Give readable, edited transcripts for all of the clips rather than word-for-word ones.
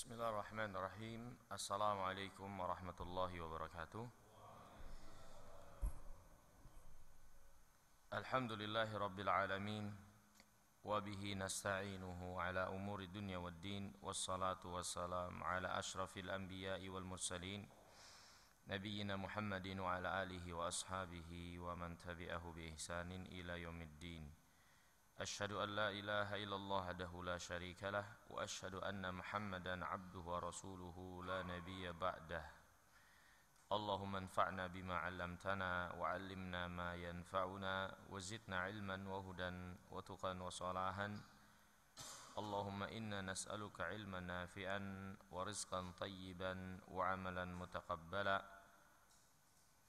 Bismillahirrahmanirrahim. Assalamualaikum warahmatullahi wabarakatuh. Alhamdulillahi rabbil alamin. Wabihi nasta'inuhu ala umuri dunya waddin. Wassalatu wassalam ala ashrafil anbiya'i wal mursalin, Nabiyyina Muhammadin wa ala alihi wa ashabihi wa man tabi'ahu bi ihsanin ila yaumiddin. Asyhadu an la ilaha illallah wahdahu la syarika lah wa asyhadu anna Muhammadan abduhu wa rasuluhu la nabiyya ba'dah. Allahumma anfa'na bima 'allamtana wa 'allimna ma yanfa'una wa zidna 'ilman wa hudan wa tuqan wa salahan. Allahumma inna nas'aluka 'ilman nafi'an wa rizqan thayyiban wa 'amalan mutaqabbala.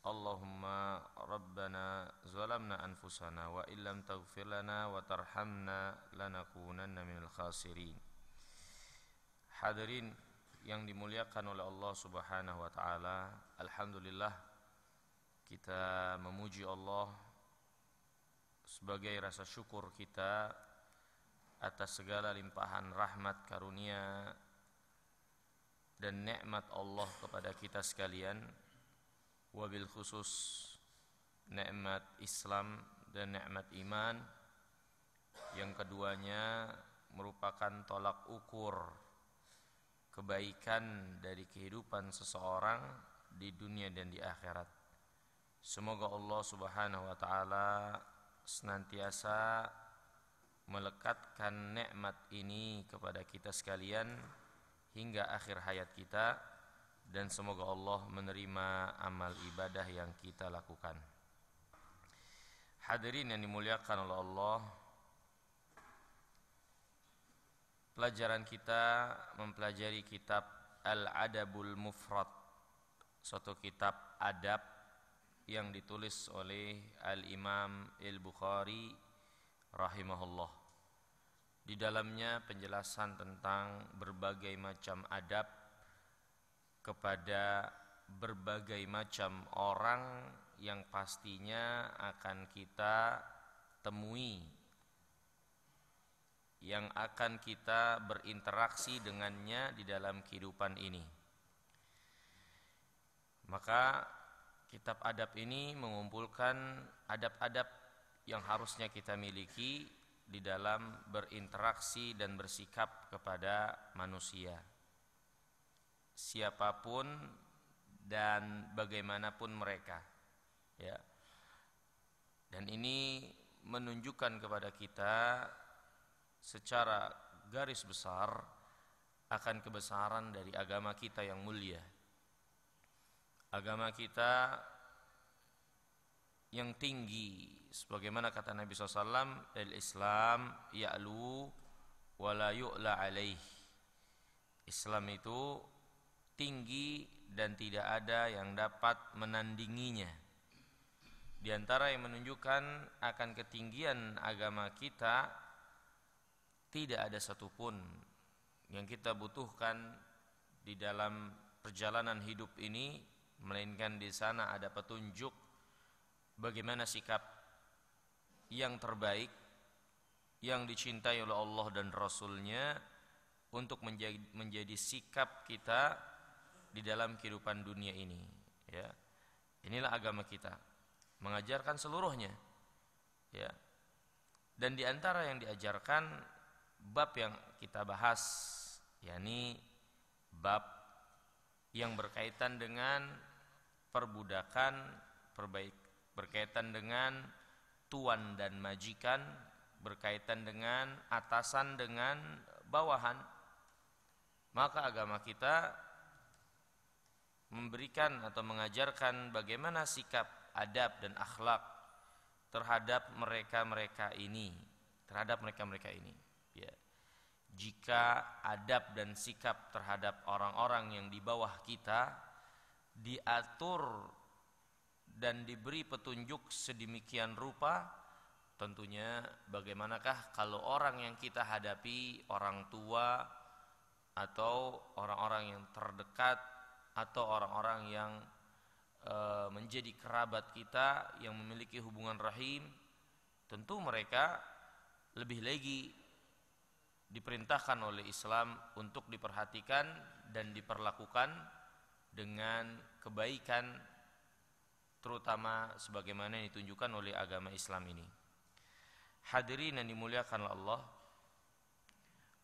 Allahumma rabbana zalamna anfusana wa illam taghfir lana wa tarhamna lanakunanna minal khasirin. Hadirin yang dimuliakan oleh Allah Subhanahu wa taala, alhamdulillah kita memuji Allah sebagai rasa syukur kita atas segala limpahan rahmat, karunia dan nikmat Allah kepada kita sekalian. Wabil khusus nikmat Islam dan nikmat iman, yang keduanya merupakan tolak ukur kebaikan dari kehidupan seseorang di dunia dan di akhirat. Semoga Allah Subhanahu wa taala senantiasa melekatkan nikmat ini kepada kita sekalian hingga akhir hayat kita, dan semoga Allah menerima amal ibadah yang kita lakukan. Hadirin yang dimuliakan oleh Allah, pelajaran kita mempelajari kitab Al-Adabul Mufrad, suatu kitab adab yang ditulis oleh Al-Imam Al-Bukhari rahimahullah. Di dalamnya penjelasan tentang berbagai macam adab kepada berbagai macam orang yang pastinya akan kita temui, yang akan kita berinteraksi dengannya di dalam kehidupan ini. Maka kitab adab ini mengumpulkan adab-adab yang harusnya kita miliki di dalam berinteraksi dan bersikap kepada manusia, siapapun dan bagaimanapun mereka, ya. Dan ini menunjukkan kepada kita secara garis besar akan kebesaran dari agama kita yang mulia, agama kita yang tinggi, sebagaimana kata Nabi SAW, al-Islam ya'lu wa la yu'la alaih. Islam itu tinggi dan tidak ada yang dapat menandinginya. Di antara yang menunjukkan akan ketinggian agama kita, tidak ada satupun yang kita butuhkan di dalam perjalanan hidup ini, melainkan di sana ada petunjuk bagaimana sikap yang terbaik yang dicintai oleh Allah dan Rasul-Nya untuk menjadi sikap kita di dalam kehidupan dunia ini, ya. Inilah agama kita, mengajarkan seluruhnya, ya. Dan di antara yang diajarkan, bab yang kita bahas, yakni bab yang berkaitan dengan perbudakan, berkaitan dengan tuan dan majikan, berkaitan dengan atasan dengan bawahan. Maka agama kita memberikan atau mengajarkan bagaimana sikap, adab dan akhlak terhadap mereka-mereka ini, ya. Jika adab dan sikap terhadap orang-orang yang di bawah kita diatur dan diberi petunjuk sedemikian rupa, tentunya bagaimanakah kalau orang yang kita hadapi, orang tua atau orang-orang yang terdekat atau orang-orang yang menjadi kerabat kita yang memiliki hubungan rahim, tentu mereka lebih lagi diperintahkan oleh Islam untuk diperhatikan dan diperlakukan dengan kebaikan, terutama sebagaimana yang ditunjukkan oleh agama Islam ini. Hadirin yang dimuliakan Allah,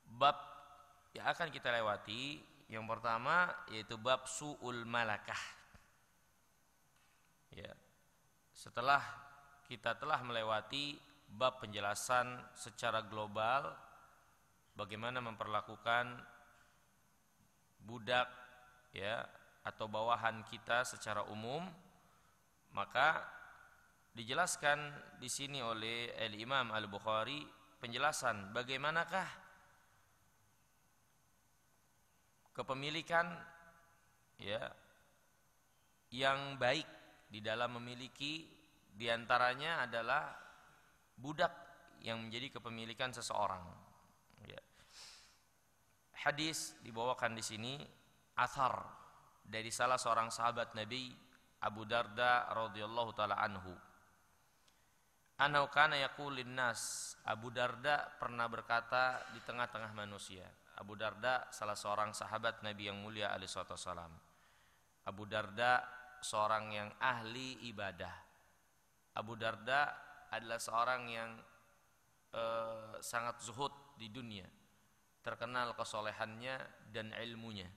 bab yang akan kita lewati yang pertama yaitu bab su'ul malakah. Ya. Setelah kita telah melewati bab penjelasan secara global bagaimana memperlakukan budak ya atau bawahan kita secara umum, maka dijelaskan di sini oleh Al-Imam Al-Bukhari penjelasan bagaimanakah kepemilikan ya yang baik di dalam memiliki, diantaranya adalah budak yang menjadi kepemilikan seseorang. Ya. Hadis dibawakan di sini athar dari salah seorang sahabat Nabi Abu Darda radhiyallahu taala anhu. Anau kana yaqulun nas, Abu Darda pernah berkata di tengah-tengah manusia. Abu Darda salah seorang sahabat Nabi yang mulia alaihi wasallam. Abu Darda seorang yang ahli ibadah. Abu Darda adalah seorang yang sangat zuhud di dunia, terkenal kesolehannya dan ilmunya.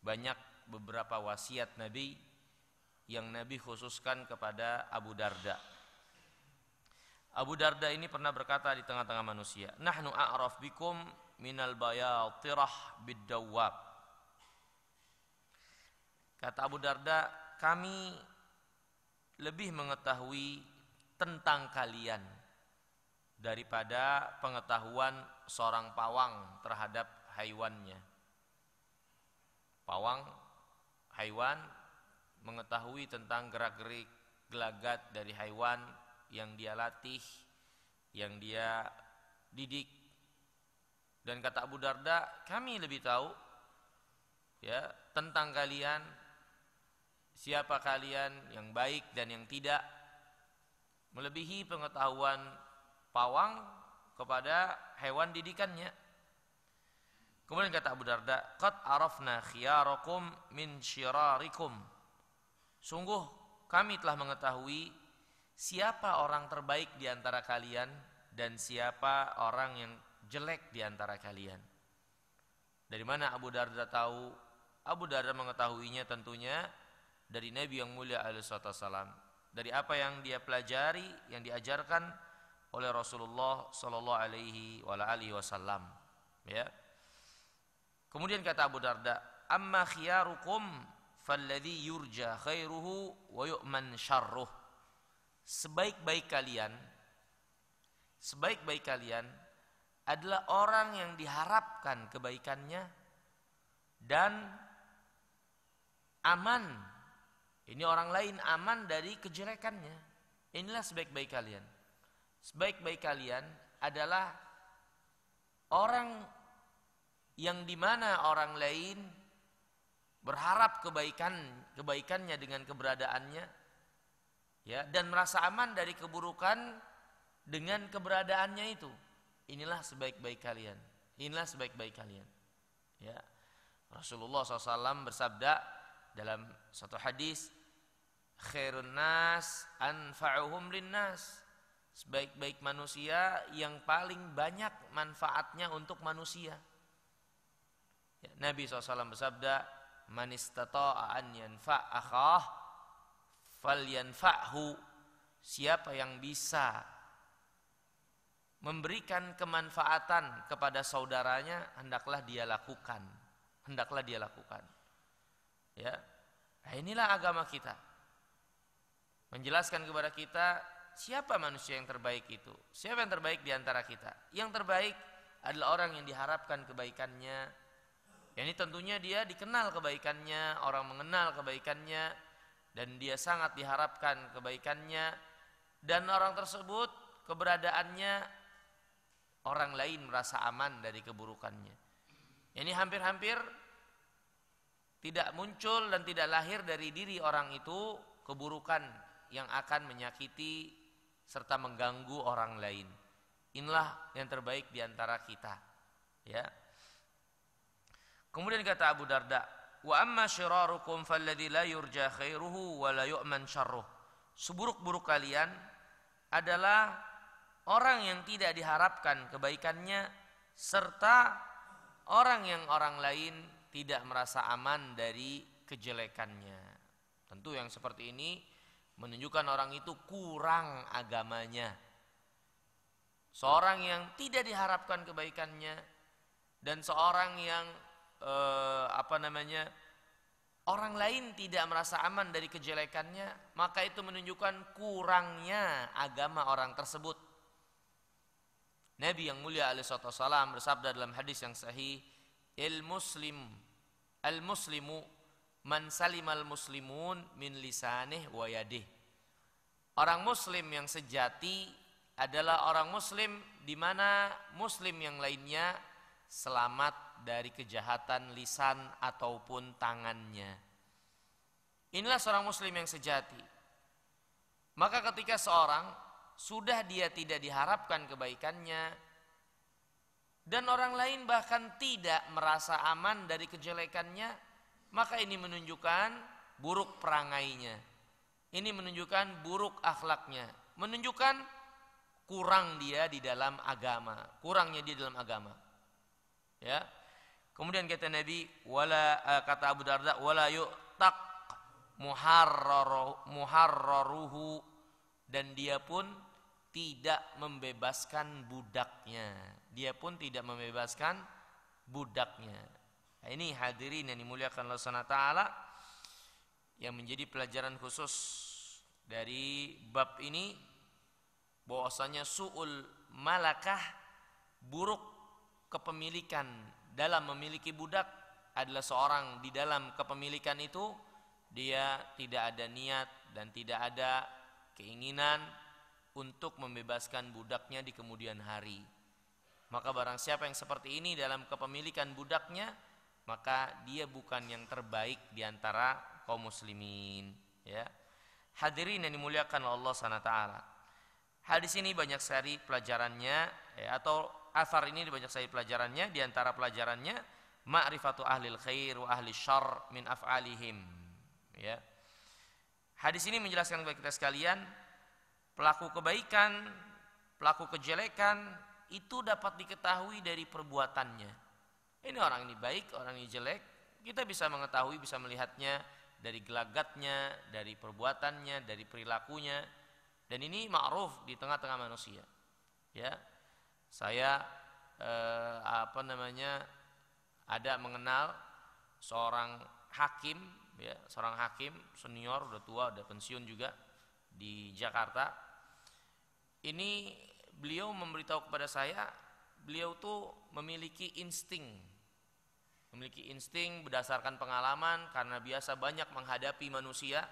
Banyak beberapa wasiat Nabi yang Nabi khususkan kepada Abu Darda. Abu Darda ini pernah berkata di tengah-tengah manusia, nahnu a'raf bikum minal bayatirah bid-dawwab. Kata Abu Darda, kami lebih mengetahui tentang kalian daripada pengetahuan seorang pawang terhadap haiwannya. Pawang, haiwan, mengetahui tentang gerak-gerik gelagat dari haiwan yang dia latih, yang dia didik. Dan kata Abu Darda, kami lebih tahu ya tentang kalian, siapa kalian yang baik dan yang tidak, melebihi pengetahuan pawang kepada hewan didikannya. Kemudian kata Abu Darda, qad arafna khiyarakum min syirarikum. Sungguh kami telah mengetahui siapa orang terbaik di antara kalian dan siapa orang yang jelek di antara kalian. Dari mana Abu Darda tahu? Abu Darda mengetahuinya tentunya dari Nabi yang mulia alaihi wasallam, dari apa yang dia pelajari, yang diajarkan oleh Rasulullah sallallahu alaihi wasallam. Ya. Kemudian kata Abu Darda, amma khiyarukum falladhi yurja khairuhu wa yu'man syarruh. Sebaik-baik kalian adalah orang yang diharapkan kebaikannya dan aman. Ini orang lain aman dari kejelekannya. Inilah sebaik-baik kalian. Sebaik-baik kalian adalah orang yang dimana orang lain berharap kebaikannya dengan keberadaannya, ya, dan merasa aman dari keburukan dengan keberadaannya itu. Inilah sebaik-baik kalian. Inilah sebaik-baik kalian. Ya. Rasulullah SAW bersabda dalam satu hadis, khairun nas anfa'uhum linnas. Sebaik-baik manusia yang paling banyak manfaatnya untuk manusia. Ya, Nabi SAW bersabda, man istata'a an yanfa' akhah falyanfa'hu. Siapa yang bisa memberikan kemanfaatan kepada saudaranya, hendaklah dia lakukan. Hendaklah dia lakukan. Ya. Nah, inilah agama kita. Menjelaskan kepada kita siapa manusia yang terbaik itu. Siapa yang terbaik di antara kita? Yang terbaik adalah orang yang diharapkan kebaikannya. Ini tentunya dia dikenal kebaikannya, orang mengenal kebaikannya, dan dia sangat diharapkan kebaikannya, dan orang tersebut keberadaannya orang lain merasa aman dari keburukannya. Ini hampir-hampir tidak muncul dan tidak lahir dari diri orang itu keburukan yang akan menyakiti serta mengganggu orang lain. Inilah yang terbaik di antara kita. Ya. Kemudian kata Abu Darda, wa amma syirarukum falladzi la yurja khairuhu wa la yu'man syarruh. Seburuk-buruk kalian adalah orang yang tidak diharapkan kebaikannya serta orang yang orang lain tidak merasa aman dari kejelekannya. Tentu yang seperti ini menunjukkan orang itu kurang agamanya. Seorang yang tidak diharapkan kebaikannya dan seorang yang orang lain tidak merasa aman dari kejelekannya, maka itu menunjukkan kurangnya agama orang tersebut. Nabi yang mulia alaihi wasallam bersabda dalam hadis yang sahih, al-muslimu man salimal muslimun min lisanih wa yadih. Orang muslim yang sejati adalah orang muslim di mana muslim yang lainnya selamat dari kejahatan lisan ataupun tangannya. Inilah seorang muslim yang sejati. Maka ketika seorang sudah dia tidak diharapkan kebaikannya dan orang lain bahkan tidak merasa aman dari kejelekannya, maka ini menunjukkan buruk perangainya. Ini menunjukkan buruk akhlaknya, menunjukkan kurang dia di dalam agama, kurangnya dia dalam agama. Ya. Kemudian kata Nabi, kata Abu Darda, wala yu'taq muharraruhu, dan dia pun tidak membebaskan budaknya. Dia pun tidak membebaskan budaknya. Nah, ini hadirin yang dimuliakan Allah Subhanahu wa taala, yang menjadi pelajaran khusus dari bab ini, bahwasanya su'ul malakah, buruk kepemilikan dalam memiliki budak, adalah seorang di dalam kepemilikan itu dia tidak ada niat dan tidak ada keinginan untuk membebaskan budaknya di kemudian hari. Maka barang siapa yang seperti ini dalam kepemilikan budaknya, maka dia bukan yang terbaik di antara kaum muslimin. Ya. Hadirin yang dimuliakan Allah Subhanahu wa taala. Hadis ini banyak sekali pelajarannya, atau asar ini banyak sekali pelajarannya. Di antara pelajarannya, ma'rifatu ahlil khair wa ahli syarr min af'alihim. Ya. Hadis ini menjelaskan kepada kita sekalian, pelaku kebaikan, pelaku kejelekan itu dapat diketahui dari perbuatannya. Ini orang ini baik, orang ini jelek, kita bisa mengetahui, bisa melihatnya dari gelagatnya, dari perbuatannya, dari perilakunya. Dan ini ma'ruf di tengah-tengah manusia. Ya. Saya ada mengenal seorang hakim, ya, seorang hakim senior, udah tua, udah pensiun juga di Jakarta. Ini beliau memberitahu kepada saya, beliau tuh memiliki insting berdasarkan pengalaman, karena biasa banyak menghadapi manusia.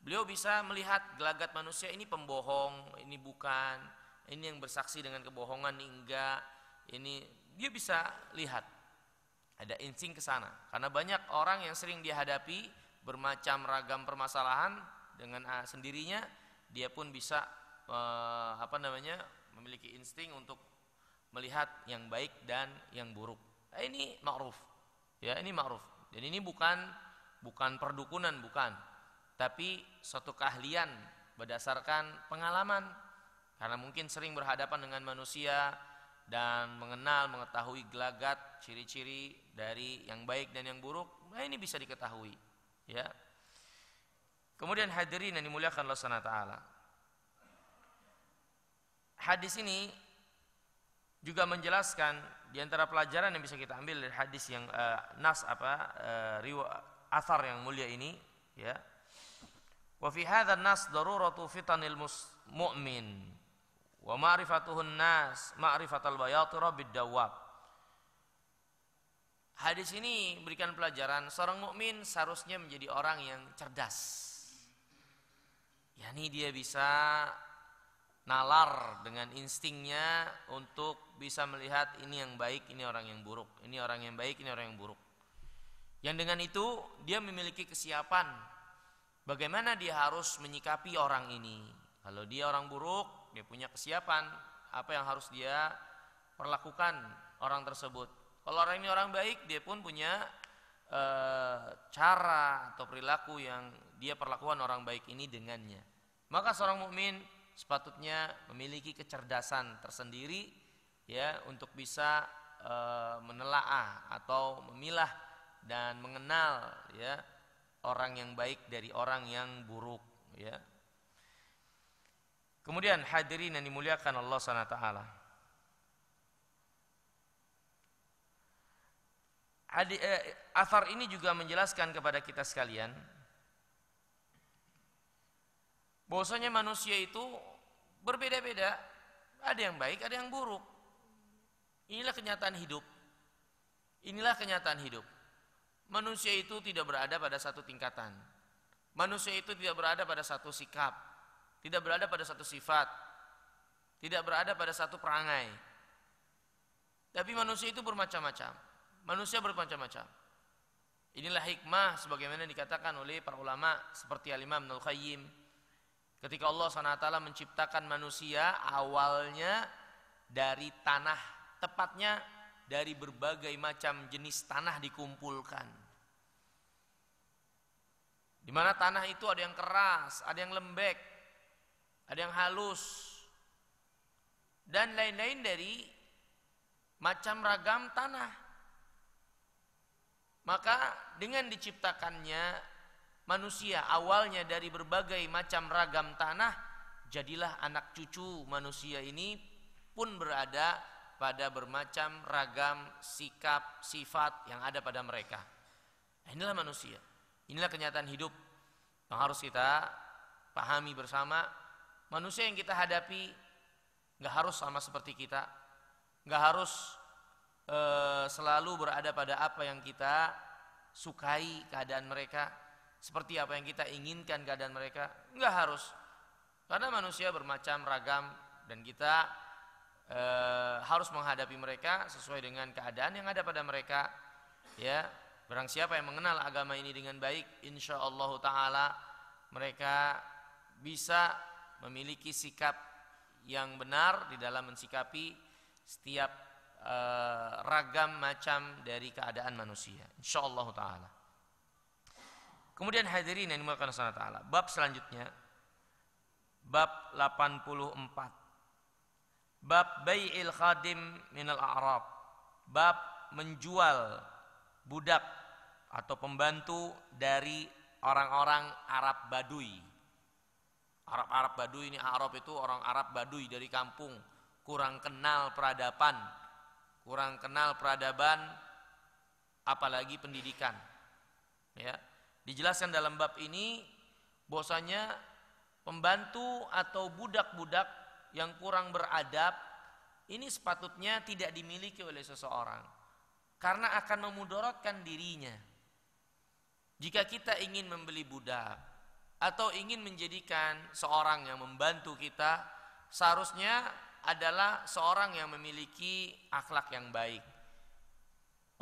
Beliau bisa melihat gelagat manusia, ini pembohong, ini bukan, ini yang bersaksi dengan kebohongan, ini enggak, ini dia bisa lihat. Ada insting ke sana, karena banyak orang yang sering dia hadapi bermacam ragam permasalahan dengan sendirinya, dia pun bisa memiliki insting untuk melihat yang baik dan yang buruk. Ini ma'ruf. Ya, ini ma'ruf. Dan ini bukan perdukunan, bukan. Tapi suatu keahlian berdasarkan pengalaman. Karena mungkin sering berhadapan dengan manusia dan mengetahui gelagat, ciri-ciri dari yang baik dan yang buruk. Nah, ini bisa diketahui. Ya. Kemudian hadirin yang dimuliakan Allah Subhanahu wa taala. Hadis ini juga menjelaskan di antara pelajaran yang bisa kita ambil dari hadis yang athar yang mulia ini, ya. Wa fi hadzal nas daruratu fitanil mu'min wa ma'rifatuhun nas ma'rifatal bayatira bid-dawab. Hadis ini berikan pelajaran seorang mukmin seharusnya menjadi orang yang cerdas. Yani dia bisa nalar dengan instingnya untuk bisa melihat ini yang baik, ini orang yang buruk, ini orang yang baik, ini orang yang buruk. Yang dengan itu dia memiliki kesiapan bagaimana dia harus menyikapi orang ini. Kalau dia orang buruk, dia punya kesiapan apa yang harus dia perlakukan orang tersebut. Kalau orang ini orang baik, dia pun punya cara atau perilaku yang dia perlakukan orang baik ini dengannya. Maka seorang mukmin sepatutnya memiliki kecerdasan tersendiri ya untuk bisa menelaah atau memilah dan mengenal ya orang yang baik dari orang yang buruk ya. Kemudian hadirin yang dimuliakan Allah Subhanahu wa taala. Athar ini juga menjelaskan kepada kita sekalian bahwasanya manusia itu berbeda-beda, ada yang baik, ada yang buruk. Inilah kenyataan hidup. Inilah kenyataan hidup. Manusia itu tidak berada pada satu tingkatan. Manusia itu tidak berada pada satu sikap, tidak berada pada satu sifat, tidak berada pada satu perangai. Tapi manusia itu bermacam-macam. Manusia bermacam-macam. Inilah hikmah sebagaimana dikatakan oleh para ulama seperti Al-Imam Ibnul Qayyim. Ketika Allah SWT menciptakan manusia awalnya dari tanah, tepatnya dari berbagai macam jenis tanah dikumpulkan. Di mana tanah itu ada yang keras, ada yang lembek, ada yang halus, dan lain-lain dari macam ragam tanah. Maka dengan diciptakannya manusia awalnya dari berbagai macam ragam tanah, jadilah anak cucu manusia ini pun berada pada bermacam ragam sikap, sifat yang ada pada mereka. Nah, inilah manusia. Inilah kenyataan hidup yang harus kita pahami bersama. Manusia yang kita hadapi gak harus sama seperti kita, gak harus selalu berada pada apa yang kita sukai keadaan mereka, seperti apa yang kita inginkan keadaan mereka, enggak harus. Karena manusia bermacam ragam dan kita harus menghadapi mereka sesuai dengan keadaan yang ada pada mereka. Ya, barang siapa yang mengenal agama ini dengan baik, insyaallah taala mereka bisa memiliki sikap yang benar di dalam mensikapi setiap ragam macam dari keadaan manusia, insyaallah taala. Kemudian hadirin yang dimuliakan Allah taala, bab selanjutnya bab 84, bab bai'il khadim minal a'rab, bab menjual budak atau pembantu dari orang-orang Arab Baduy. Arab Baduy ini, Arab itu orang Arab Baduy dari kampung, kurang kenal peradaban, apalagi pendidikan. Ya, dijelaskan dalam bab ini bahwasanya pembantu atau budak-budak yang kurang beradab ini sepatutnya tidak dimiliki oleh seseorang karena akan memudaratkan dirinya. Jika kita ingin membeli budak atau ingin menjadikan seorang yang membantu kita, seharusnya adalah seorang yang memiliki akhlak yang baik.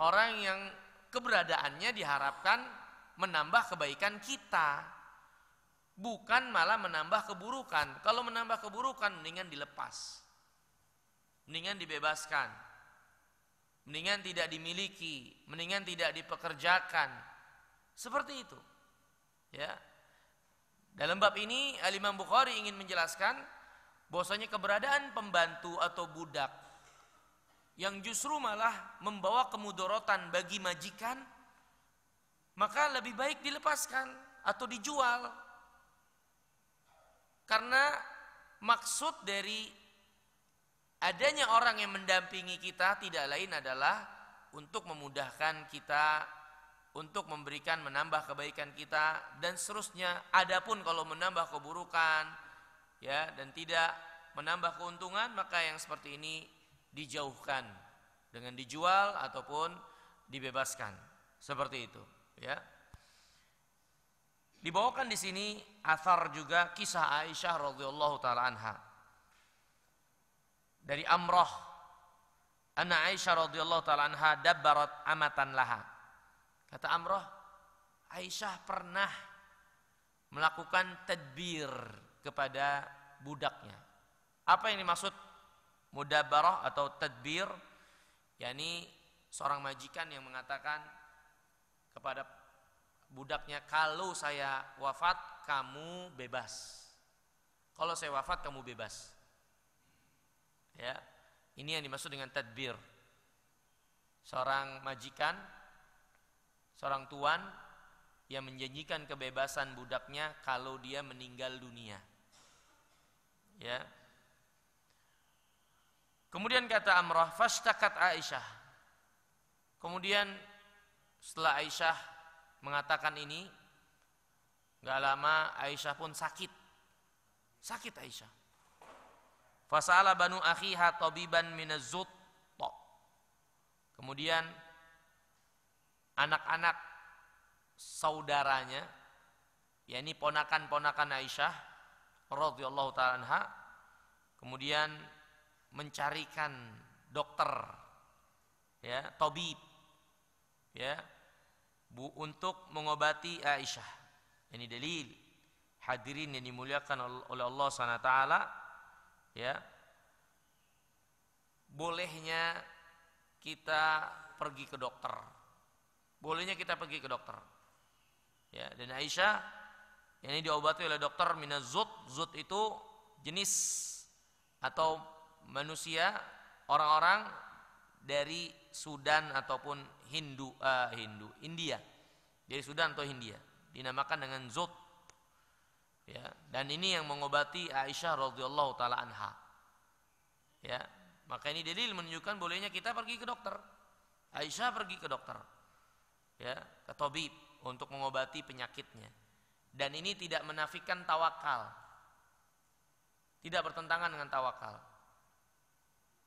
Orang yang keberadaannya diharapkan menambah kebaikan kita, bukan malah menambah keburukan. Kalau menambah keburukan mendingan dilepas, mendingan dibebaskan, mendingan tidak dimiliki, mendingan tidak dipekerjakan. Seperti itu. Ya. Dalam bab ini Al-Imam Bukhari ingin menjelaskan bahwasanya keberadaan pembantu atau budak yang justru malah membawa kemudaratan bagi majikan, maka lebih baik dilepaskan atau dijual. Karena maksud dari adanya orang yang mendampingi kita tidak lain adalah untuk memudahkan kita, untuk memberikan menambah kebaikan kita dan seterusnya. Adapun kalau menambah keburukan ya dan tidak menambah keuntungan, maka yang seperti ini dijauhkan dengan dijual ataupun dibebaskan. Seperti itu, ya. Dibawakan di sini athar juga kisah Aisyah radhiyallahu taala anha. Dari Amrah, anna Aisyah radhiyallahu taala anha dabbarat amatan laha. Kata Amrah, Aisyah pernah melakukan tadbir kepada budaknya. Apa yang dimaksud mudabbarah atau tadbir? yakni seorang majikan yang mengatakan kepada budaknya, kalau saya wafat kamu bebas. Kalau saya wafat kamu bebas. Ya, ini yang dimaksud dengan tadbir. Seorang majikan, seorang tuan yang menjanjikan kebebasan budaknya kalau dia meninggal dunia. Ya. Kemudian kata Amrah, fashtakat Aisyah. Kemudian setelah Aisyah mengatakan ini, gak lama Aisyah pun sakit. Sakit Aisyah. Fasala banu akhiha tabiban minaz-zut. Kemudian anak-anak saudaranya, yakni ponakan-ponakan Aisyah radhiyallahu ta'ala anha, kemudian mencarikan dokter, ya, tabib, ya, untuk mengobati Aisyah. Ini dalil hadirin yang dimuliakan oleh Allah SWT, ya, bolehnya kita pergi ke dokter, bolehnya kita pergi ke dokter, ya. Dan Aisyah ini diobati oleh dokter minaz-zut. Zut itu jenis atau manusia, orang-orang dari Sudan ataupun India, dari Sudan atau Hindia, dinamakan dengan zut, ya. Dan ini yang mengobati Aisyah radhiyallahu taala anha, ya. Maka ini dalil menunjukkan bolehnya kita pergi ke dokter. Aisyah pergi ke dokter, ya, ke tabib untuk mengobati penyakitnya. Dan ini tidak menafikan tawakal, tidak bertentangan dengan tawakal,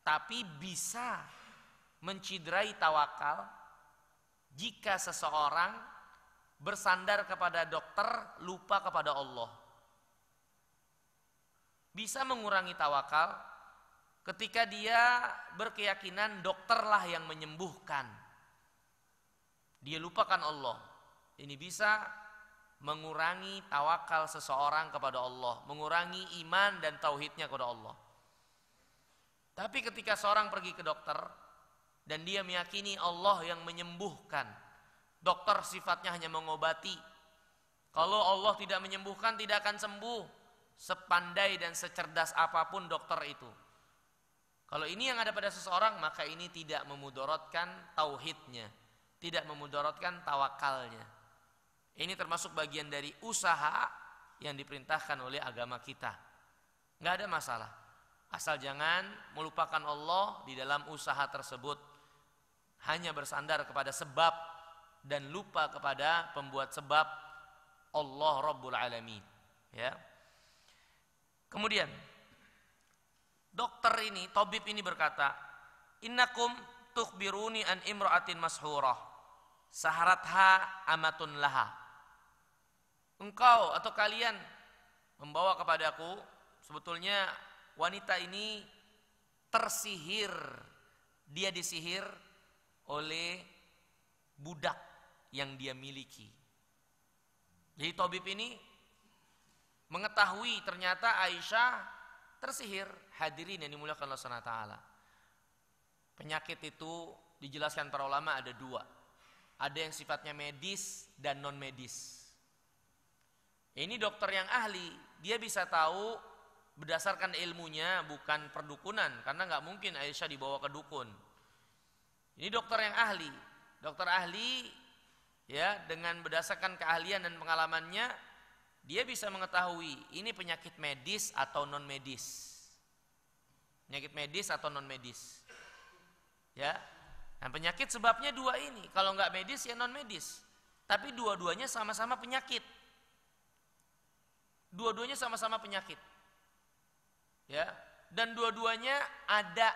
tapi bisa menciderai tawakal jika seseorang bersandar kepada dokter, lupa kepada Allah. Bisa mengurangi tawakal ketika dia berkeyakinan dokterlah yang menyembuhkan, dia lupakan Allah. Ini bisa mengurangi tawakal seseorang kepada Allah, mengurangi iman dan tauhidnya kepada Allah. Tapi ketika seorang pergi ke dokter dan dia meyakini Allah yang menyembuhkan, dokter sifatnya hanya mengobati. Kalau Allah tidak menyembuhkan, tidak akan sembuh, sepandai dan secerdas apapun dokter itu. Kalau ini yang ada pada seseorang, maka ini tidak memudaratkan tauhidnya, tidak memudaratkan tawakalnya. Ini termasuk bagian dari usaha yang diperintahkan oleh agama kita. Nggak ada masalah, asal jangan melupakan Allah di dalam usaha tersebut, hanya bersandar kepada sebab dan lupa kepada pembuat sebab, Allah Rabbul Alamin, ya. Kemudian dokter ini, tabib ini berkata, innakum tukhbiruni an imra'atin mashurah saharatha amatun laha. Engkau atau kalian membawa kepadaku, sebetulnya wanita ini tersihir, dia disihir oleh budak yang dia miliki. Jadi tabib ini mengetahui ternyata Aisyah tersihir. Hadirin yang dimuliakan Allah Subhanahu wa taala. Penyakit itu dijelaskan para ulama ada dua. Ada yang sifatnya medis dan non medis. Ini dokter yang ahli, dia bisa tahu berdasarkan ilmunya, bukan perdukunan, karena nggak mungkin Aisyah dibawa ke dukun. Ini dokter yang ahli, dokter ahli, ya, dengan berdasarkan keahlian dan pengalamannya, dia bisa mengetahui ini penyakit medis atau non medis, penyakit medis atau non medis, ya. Dan penyakit sebabnya dua ini, kalau nggak medis ya non medis, tapi dua-duanya sama-sama penyakit. Dua-duanya sama-sama penyakit, ya, dan dua-duanya ada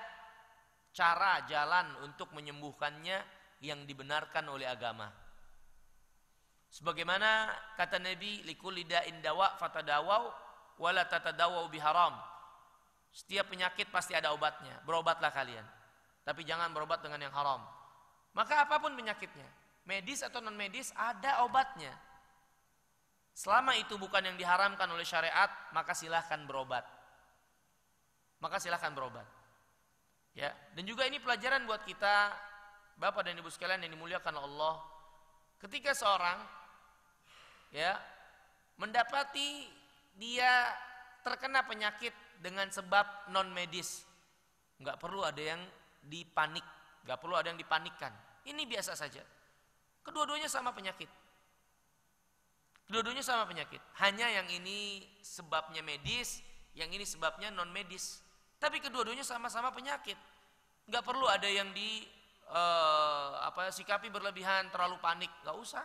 cara jalan untuk menyembuhkannya yang dibenarkan oleh agama. Sebagaimana kata Nabi, likulli da'in dawa fatadawau wala tatadawau biharam. Setiap penyakit pasti ada obatnya, berobatlah kalian, tapi jangan berobat dengan yang haram. Maka apapun penyakitnya, medis atau non medis, ada obatnya. Selama itu bukan yang diharamkan oleh syariat, maka silahkan berobat. Maka silahkan berobat. Ya, dan juga ini pelajaran buat kita Bapak dan Ibu sekalian yang dimuliakan Allah, ketika seorang mendapati dia terkena penyakit dengan sebab non medis, nggak perlu ada yang dipanik, nggak perlu ada yang dipanikkan. Ini biasa saja. Kedua-duanya sama penyakit. Kedua-duanya sama penyakit. Hanya yang ini sebabnya medis, yang ini sebabnya non medis. Tapi kedua-duanya sama-sama penyakit. Nggak perlu ada yang sikapi berlebihan, terlalu panik, nggak usah.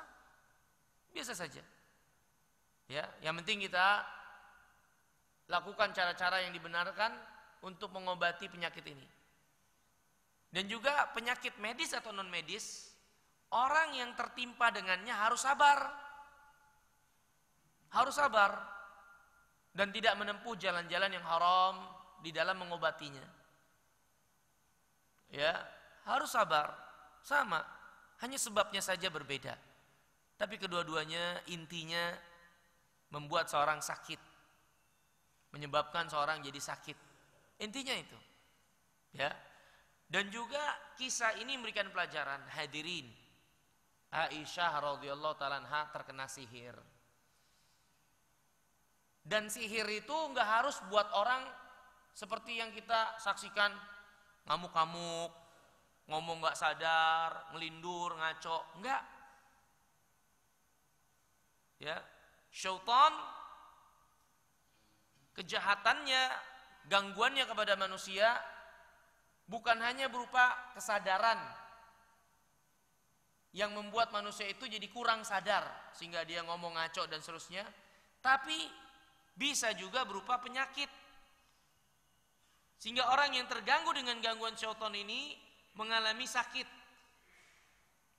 Biasa saja. Ya, yang penting kita lakukan cara-cara yang dibenarkan untuk mengobati penyakit ini. Dan juga penyakit medis atau non medis, orang yang tertimpa dengannya harus sabar. Harus sabar dan tidak menempuh jalan-jalan yang haram di dalam mengobatinya. Ya, harus sabar. Sama, hanya sebabnya saja berbeda. Tapi kedua-duanya intinya membuat seorang sakit, menyebabkan seorang jadi sakit. Intinya itu. Ya. Dan juga kisah ini memberikan pelajaran, hadirin. Aisyah radhiyallahu taala anha terkena sihir. Dan sihir itu enggak harus buat orang seperti yang kita saksikan, ngamuk-ngamuk, ngomong enggak sadar, ngelindur, ngaco, enggak. Ya, syaitan kejahatannya, gangguannya kepada manusia bukan hanya berupa kesadaran yang membuat manusia itu jadi kurang sadar sehingga dia ngomong ngaco dan seterusnya, tapi bisa juga berupa penyakit. Sehingga orang yang terganggu dengan gangguan syaitan ini mengalami sakit.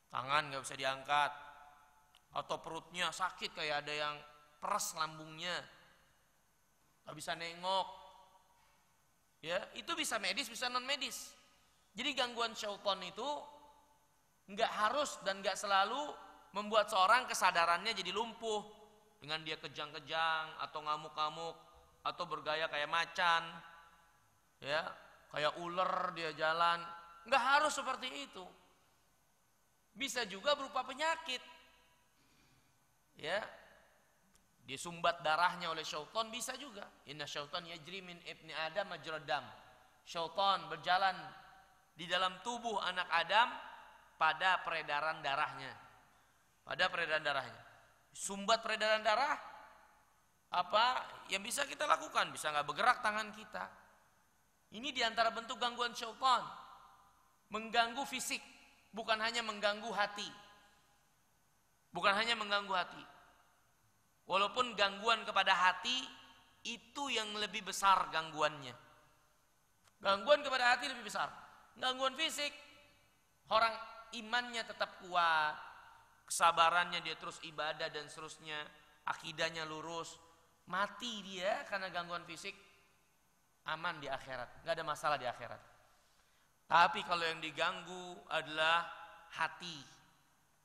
Tangan gak bisa diangkat, atau perutnya sakit kayak ada yang peres lambungnya, gak bisa nengok. Ya, itu bisa medis, bisa non medis. Jadi gangguan syaitan itu gak harus dan gak selalu membuat seorang kesadarannya jadi lumpuh dengan dia kejang-kejang atau ngamuk-ngamuk atau bergaya kayak macan, ya, kayak ular dia jalan. Nggak harus seperti itu. Bisa juga berupa penyakit, ya, disumbat darahnya oleh syaitan, bisa juga. Inna syaitan yajri min ibni Adam majrad dam. Syaitan berjalan di dalam tubuh anak Adam pada peredaran darahnya. Pada peredaran darahnya. Sumbat peredaran darah, apa yang bisa kita lakukan? Bisa nggak bergerak tangan kita. Ini diantara bentuk gangguan syaitan, mengganggu fisik, bukan hanya mengganggu hati. Bukan hanya mengganggu hati. Walaupun gangguan kepada hati itu yang lebih besar gangguannya. Gangguan kepada hati lebih besar. Gangguan fisik, orang imannya tetap kuat, kesabarannya dia terus ibadah dan seterusnya, akidahnya lurus, mati dia karena gangguan fisik, aman di akhirat, nggak ada masalah di akhirat. Tapi kalau yang diganggu adalah hati,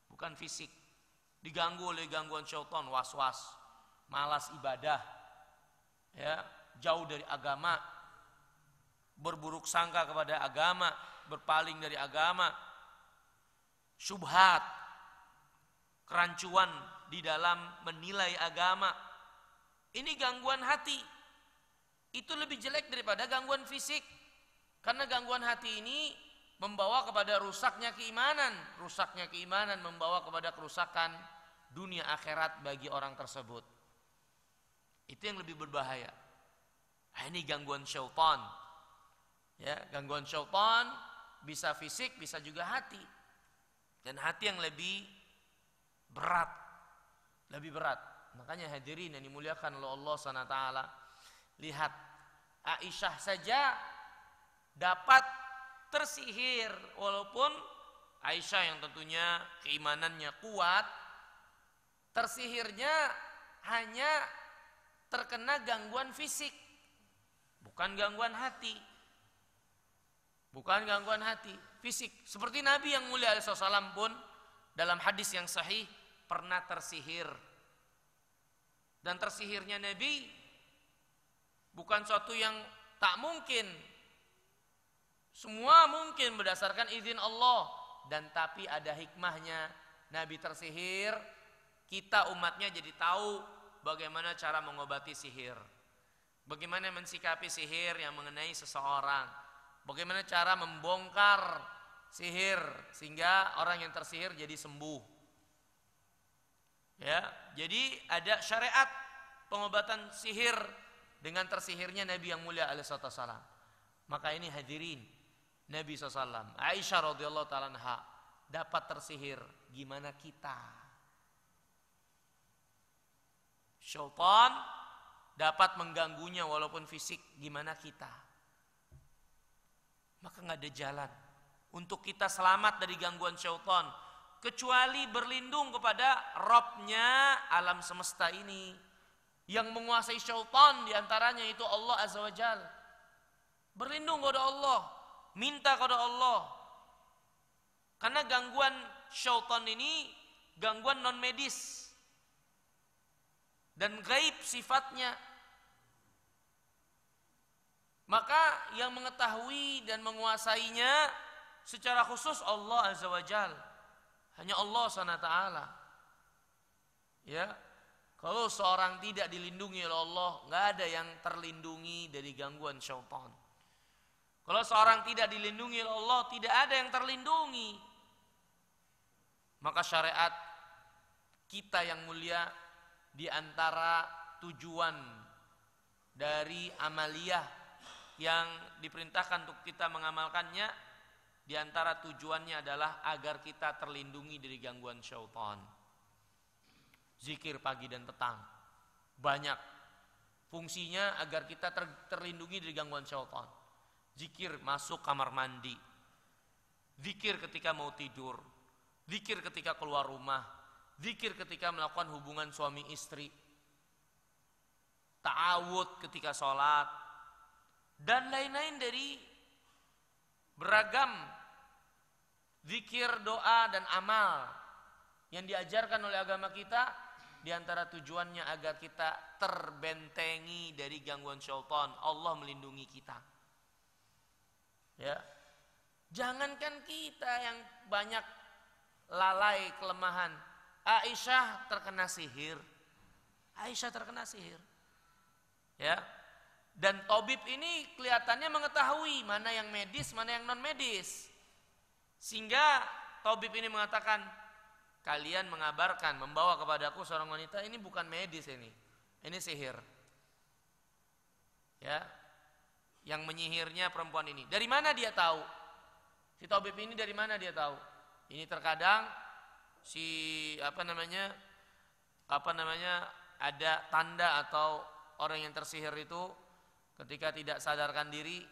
bukan fisik, diganggu oleh gangguan syaitan, was-was, malas ibadah, ya, jauh dari agama, berburuk sangka kepada agama, berpaling dari agama, syubhat, kerancuan di dalam menilai agama. Ini gangguan hati. Itu lebih jelek daripada gangguan fisik. Karena gangguan hati ini membawa kepada rusaknya keimanan. Rusaknya keimanan membawa kepada kerusakan dunia akhirat bagi orang tersebut. Itu yang lebih berbahaya. Nah, ini gangguan syaitan. Ya, gangguan syaitan bisa fisik, bisa juga hati. Dan hati yang lebih berat, lebih berat. Makanya hadirin yang dimuliakan oleh Allah SWT, lihat Aisyah saja dapat tersihir, walaupun Aisyah yang tentunya keimanannya kuat, tersihirnya hanya terkena gangguan fisik, bukan gangguan hati. Bukan gangguan hati, fisik. Seperti Nabi yang mulia SAW pun dalam hadis yang sahih pernah tersihir. Dan tersihirnya Nabi bukan suatu yang tak mungkin. Semua mungkin berdasarkan izin Allah. dan tapi ada hikmahnya Nabi tersihir, kita umatnya jadi tahu bagaimana cara mengobati sihir, bagaimana mensikapi sihir yang mengenai seseorang, bagaimana cara membongkar sihir sehingga orang yang tersihir jadi sembuh. Ya, jadi ada syariat pengobatan sihir dengan tersihirnya Nabi yang mulia alaihi wasallam. Maka ini hadirin, Nabi SAW, Aisyah radhiyallahu ta'ala anha dapat tersihir, gimana kita? Syaitan dapat mengganggunya walaupun fisik, gimana kita? Maka nggak ada jalan untuk kita selamat dari gangguan syaitan kecuali berlindung kepada Rabb-nya alam semesta ini. Yang menguasai syaitan diantaranya itu Allah Azza wa Jal. Berlindung kepada Allah, minta kepada Allah. Karena gangguan syaitan ini gangguan non medis dan gaib sifatnya. Maka yang mengetahui dan menguasainya secara khusus Allah Azza wa Jal. Hanya Allah SWT. Ya, kalau seorang tidak dilindungi oleh Allah, nggak ada yang terlindungi dari gangguan syaitan. Kalau seorang tidak dilindungi oleh Allah, tidak ada yang terlindungi. Maka syariat kita yang mulia, di antara tujuan dari amaliyah yang diperintahkan untuk kita mengamalkannya, di antara tujuannya adalah agar kita terlindungi dari gangguan syaitan. Zikir pagi dan petang banyak fungsinya agar kita terlindungi dari gangguan syaitan. Zikir masuk kamar mandi, zikir ketika mau tidur, zikir ketika keluar rumah, zikir ketika melakukan hubungan suami istri, ta'awud ketika sholat, dan lain-lain dari beragam zikir, doa, dan amal yang diajarkan oleh agama kita. Di antara tujuannya agar kita terbentengi dari gangguan syaitan. Allah melindungi kita. Ya, jangankan kita yang banyak lalai, kelemahan. Aisyah terkena sihir. Ya, dan tabib ini kelihatannya mengetahui mana yang medis, mana yang non medis. Sehingga tabib ini mengatakan, kalian mengabarkan, membawa kepadaku seorang wanita, ini bukan medis ini sihir. Ya, yang menyihirnya perempuan ini. Dari mana dia tahu? Si tabib ini dari mana dia tahu? Ini terkadang ada tanda atau orang yang tersihir itu ketika tidak sadarkan diri,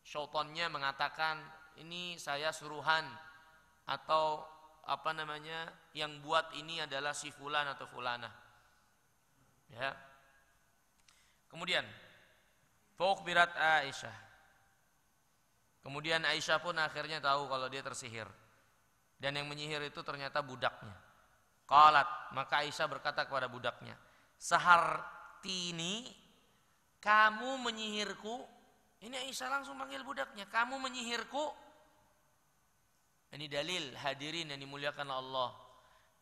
syaitannya mengatakan, ini saya suruhan, atau yang buat ini adalah si fulan atau fulana. Ya. Kemudian faukhbirat Aisyah. Kemudian Aisyah pun akhirnya tahu kalau dia tersihir. Dan yang menyihir itu ternyata budaknya. Qalat, maka Aisyah berkata kepada budaknya, Sahartini, kamu menyihirku. Ini Aisyah langsung panggil budaknya, kamu menyihirku. Ini dalil hadirin yang dimuliakan Allah.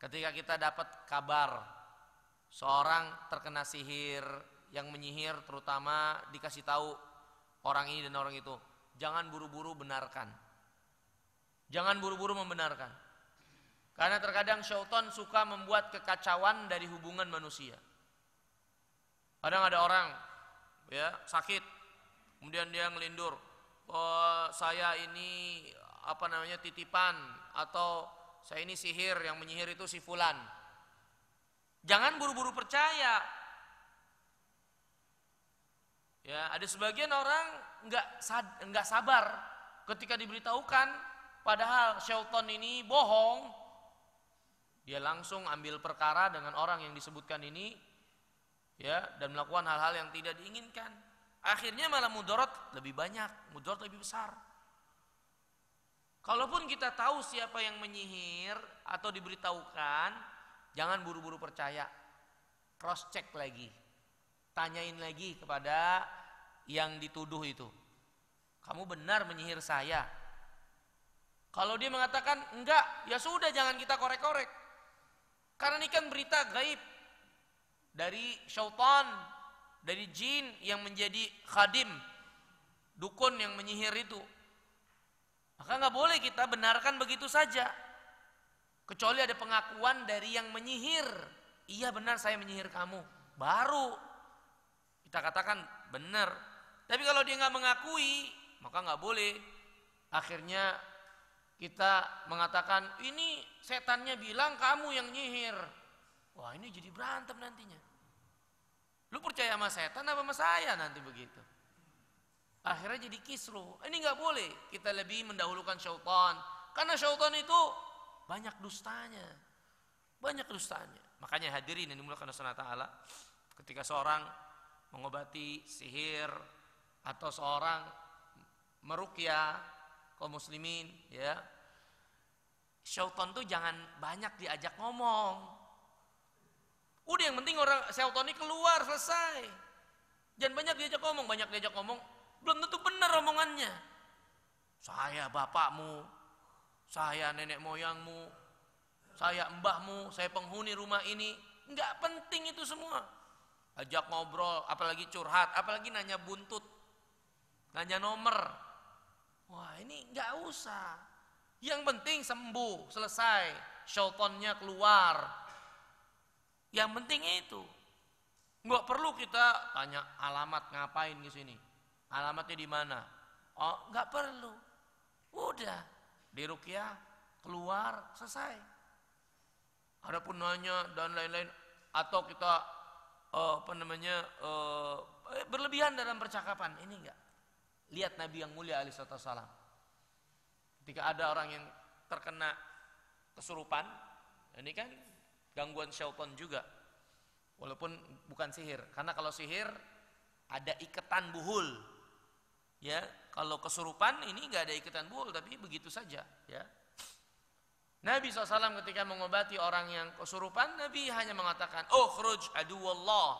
Ketika kita dapat kabar seorang terkena sihir, yang menyihir terutama dikasih tahu orang ini dan orang itu, jangan buru-buru benarkan. Jangan buru-buru membenarkan. Karena terkadang syaitan suka membuat kekacauan dari hubungan manusia. Kadang ada orang ya sakit, kemudian dia ngelindur, oh, saya ini titipan, atau saya ini sihir, yang menyihir itu si fulan. Jangan buru-buru percaya. Ya, ada sebagian orang enggak sabar ketika diberitahukan, padahal syaitan ini bohong. Dia langsung ambil perkara dengan orang yang disebutkan ini, ya, dan melakukan hal-hal yang tidak diinginkan. Akhirnya malah mudarat lebih banyak, mudarat lebih besar. Kalaupun kita tahu siapa yang menyihir atau diberitahukan, jangan buru-buru percaya. Cross check lagi. Tanyain lagi kepada yang dituduh itu. Kamu benar menyihir saya? Kalau dia mengatakan enggak, ya sudah jangan kita korek-korek. Karena ini kan berita gaib dari syaitan, dari jin yang menjadi khadim, dukun yang menyihir itu. Maka nggak boleh kita benarkan begitu saja. Kecuali ada pengakuan dari yang menyihir. Iya benar saya menyihir kamu. Baru kita katakan benar. Tapi kalau dia nggak mengakui, maka nggak boleh. Akhirnya kita mengatakan ini setannya bilang kamu yang nyihir. Wah ini jadi berantem nantinya. Lu percaya sama setan apa sama saya nanti begitu? Akhirnya jadi kisruh. Ini nggak boleh. Kita lebih mendahulukan syaitan. Karena syaitan itu banyak dustanya. Banyak dustanya. Makanya hadirin yang dimulakan Allah Subhanahu wa taala, ketika seorang mengobati sihir atau seorang meruqyah kaum muslimin, ya, syaitan tuh jangan banyak diajak ngomong. Udah yang penting orang syaitan ini keluar selesai. Jangan banyak diajak ngomong, belum tentu benar omongannya. Saya bapakmu, saya nenek moyangmu, saya mbahmu, saya penghuni rumah ini. Enggak penting itu semua. Ajak ngobrol, apalagi curhat, apalagi nanya buntut, nanya nomor. Wah ini enggak usah. Yang penting sembuh, selesai, syaitannya keluar. Yang penting itu. Enggak perlu kita tanya alamat ngapain di sini. Alamatnya di mana? Oh, enggak perlu. Udah, diruqyah, keluar, selesai. Adapun nanya dan lain-lain atau kita berlebihan dalam percakapan, ini enggak. Lihat Nabi yang mulia alaihi wasallam. Ketika ada orang yang terkena kesurupan, ini kan gangguan syaitan juga. Walaupun bukan sihir, karena kalau sihir ada ikatan buhul. Ya, kalau kesurupan ini enggak ada ikatan buhul, tapi begitu saja, ya. Nabi SAW ketika mengobati orang yang kesurupan, Nabi hanya mengatakan, "Ukhruj aduwallah."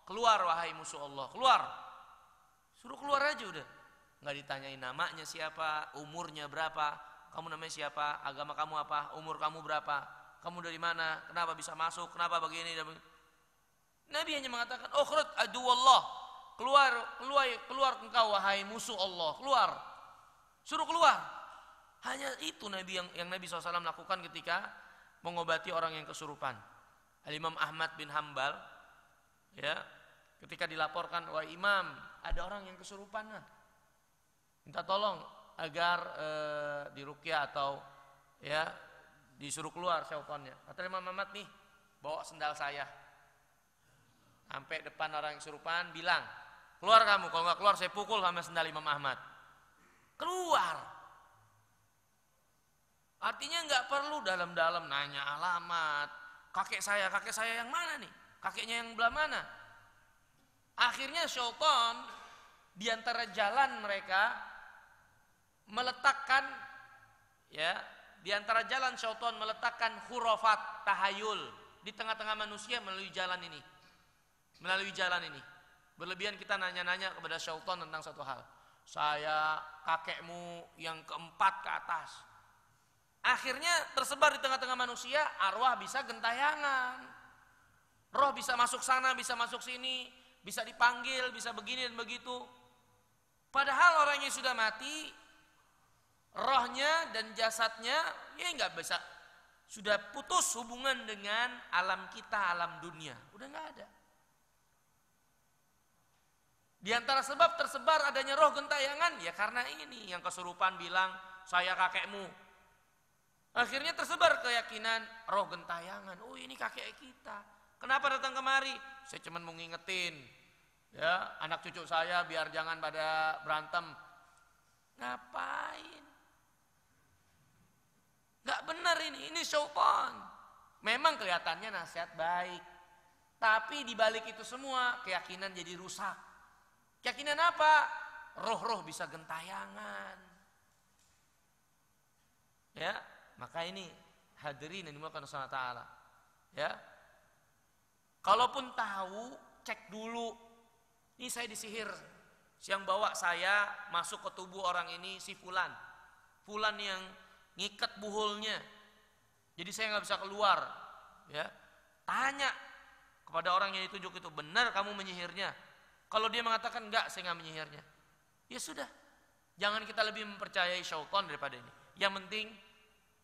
Keluar wahai musuh Allah, keluar. Suruh keluar aja udah. Enggak ditanyain namanya siapa, umurnya berapa, kamu namanya siapa, agama kamu apa, umur kamu berapa, kamu dari mana, kenapa bisa masuk, kenapa begini dan begini. Nabi hanya mengatakan, "Ukhruj aduwallah." Keluar engkau wahai musuh Allah, keluar. Suruh keluar. Hanya itu Nabi yang Nabi SAW lakukan ketika mengobati orang yang kesurupan. Al-Imam Ahmad bin Hambal, ya, ketika dilaporkan, "Wah Imam, ada orang yang kesurupan, minta tolong agar diruqyah atau ya disuruh keluar syaitannya." Kata Imam Ahmad, "Nih, bawa sendal saya." Sampai depan orang yang kesurupan, bilang, "Keluar kamu, kalau nggak keluar saya pukul sama sendal Imam Ahmad." Keluar. Artinya nggak perlu dalam-dalam nanya alamat. Kakek saya yang mana nih? Kakeknya yang belah mana? Akhirnya syaitan di antara jalan mereka meletakkan, ya, di antara jalan syaitan meletakkan khurafat, tahayul di tengah-tengah manusia melalui jalan ini. Berlebihan kita nanya-nanya kepada syaitan tentang satu hal. Saya kakekmu yang keempat ke atas. Akhirnya tersebar di tengah-tengah manusia, arwah bisa gentayangan. Roh bisa masuk sana, bisa masuk sini, bisa dipanggil, bisa begini dan begitu. Padahal orang yang sudah mati, rohnya dan jasadnya ya nggak bisa, sudah putus hubungan dengan alam kita, alam dunia, udah nggak ada. Di antara sebab tersebar adanya roh gentayangan, ya karena ini yang kesurupan bilang, "Saya kakekmu." Akhirnya tersebar keyakinan roh gentayangan. Oh ini kakek kita. Kenapa datang kemari? Saya cuma mau ngingetin, ya anak cucu saya biar jangan pada berantem. Ngapain? Gak benar ini syaitan. Memang kelihatannya nasihat baik, tapi dibalik itu semua keyakinan jadi rusak. Keyakinan apa? Roh-roh bisa gentayangan. Ya, maka ini hadirin yang dimulakan Allah Ta'ala. Ya, kalaupun tahu, cek dulu. Ini saya disihir. Yang bawa saya masuk ke tubuh orang ini si Fulan. Fulan yang ngikat buhulnya. Jadi saya nggak bisa keluar. Ya, tanya kepada orang yang ditunjuk itu, benar kamu menyihirnya? Kalau dia mengatakan enggak, saya nggak menyihirnya, ya sudah. Jangan kita lebih mempercayai syaitan daripada ini. Yang penting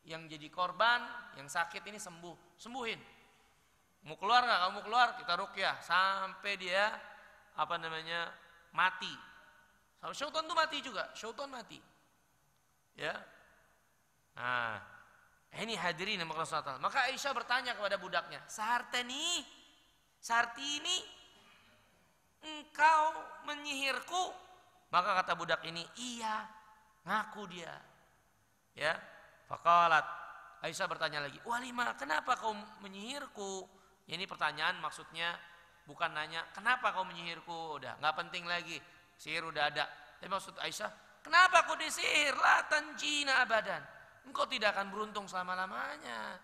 yang jadi korban, yang sakit ini sembuhin. Mau keluar nggak? Kamu keluar, kita ruqyah sampai dia mati. Sama syaitan itu mati juga, syaitan mati. Ya. Nah, ini hadirin yang Allah. Maka Aisyah bertanya kepada budaknya, Sartini, engkau menyihirku? Maka kata budak ini, iya, ngaku dia. Ya, faqalat, Aisyah bertanya lagi, walima, kenapa kau menyihirku? Ya, ini pertanyaan maksudnya bukan nanya kenapa kau menyihirku, udah nggak penting lagi, sihir udah ada. Tapi maksud Aisyah, kenapa kau disihir? La tanjina abadan, engkau tidak akan beruntung selama-lamanya.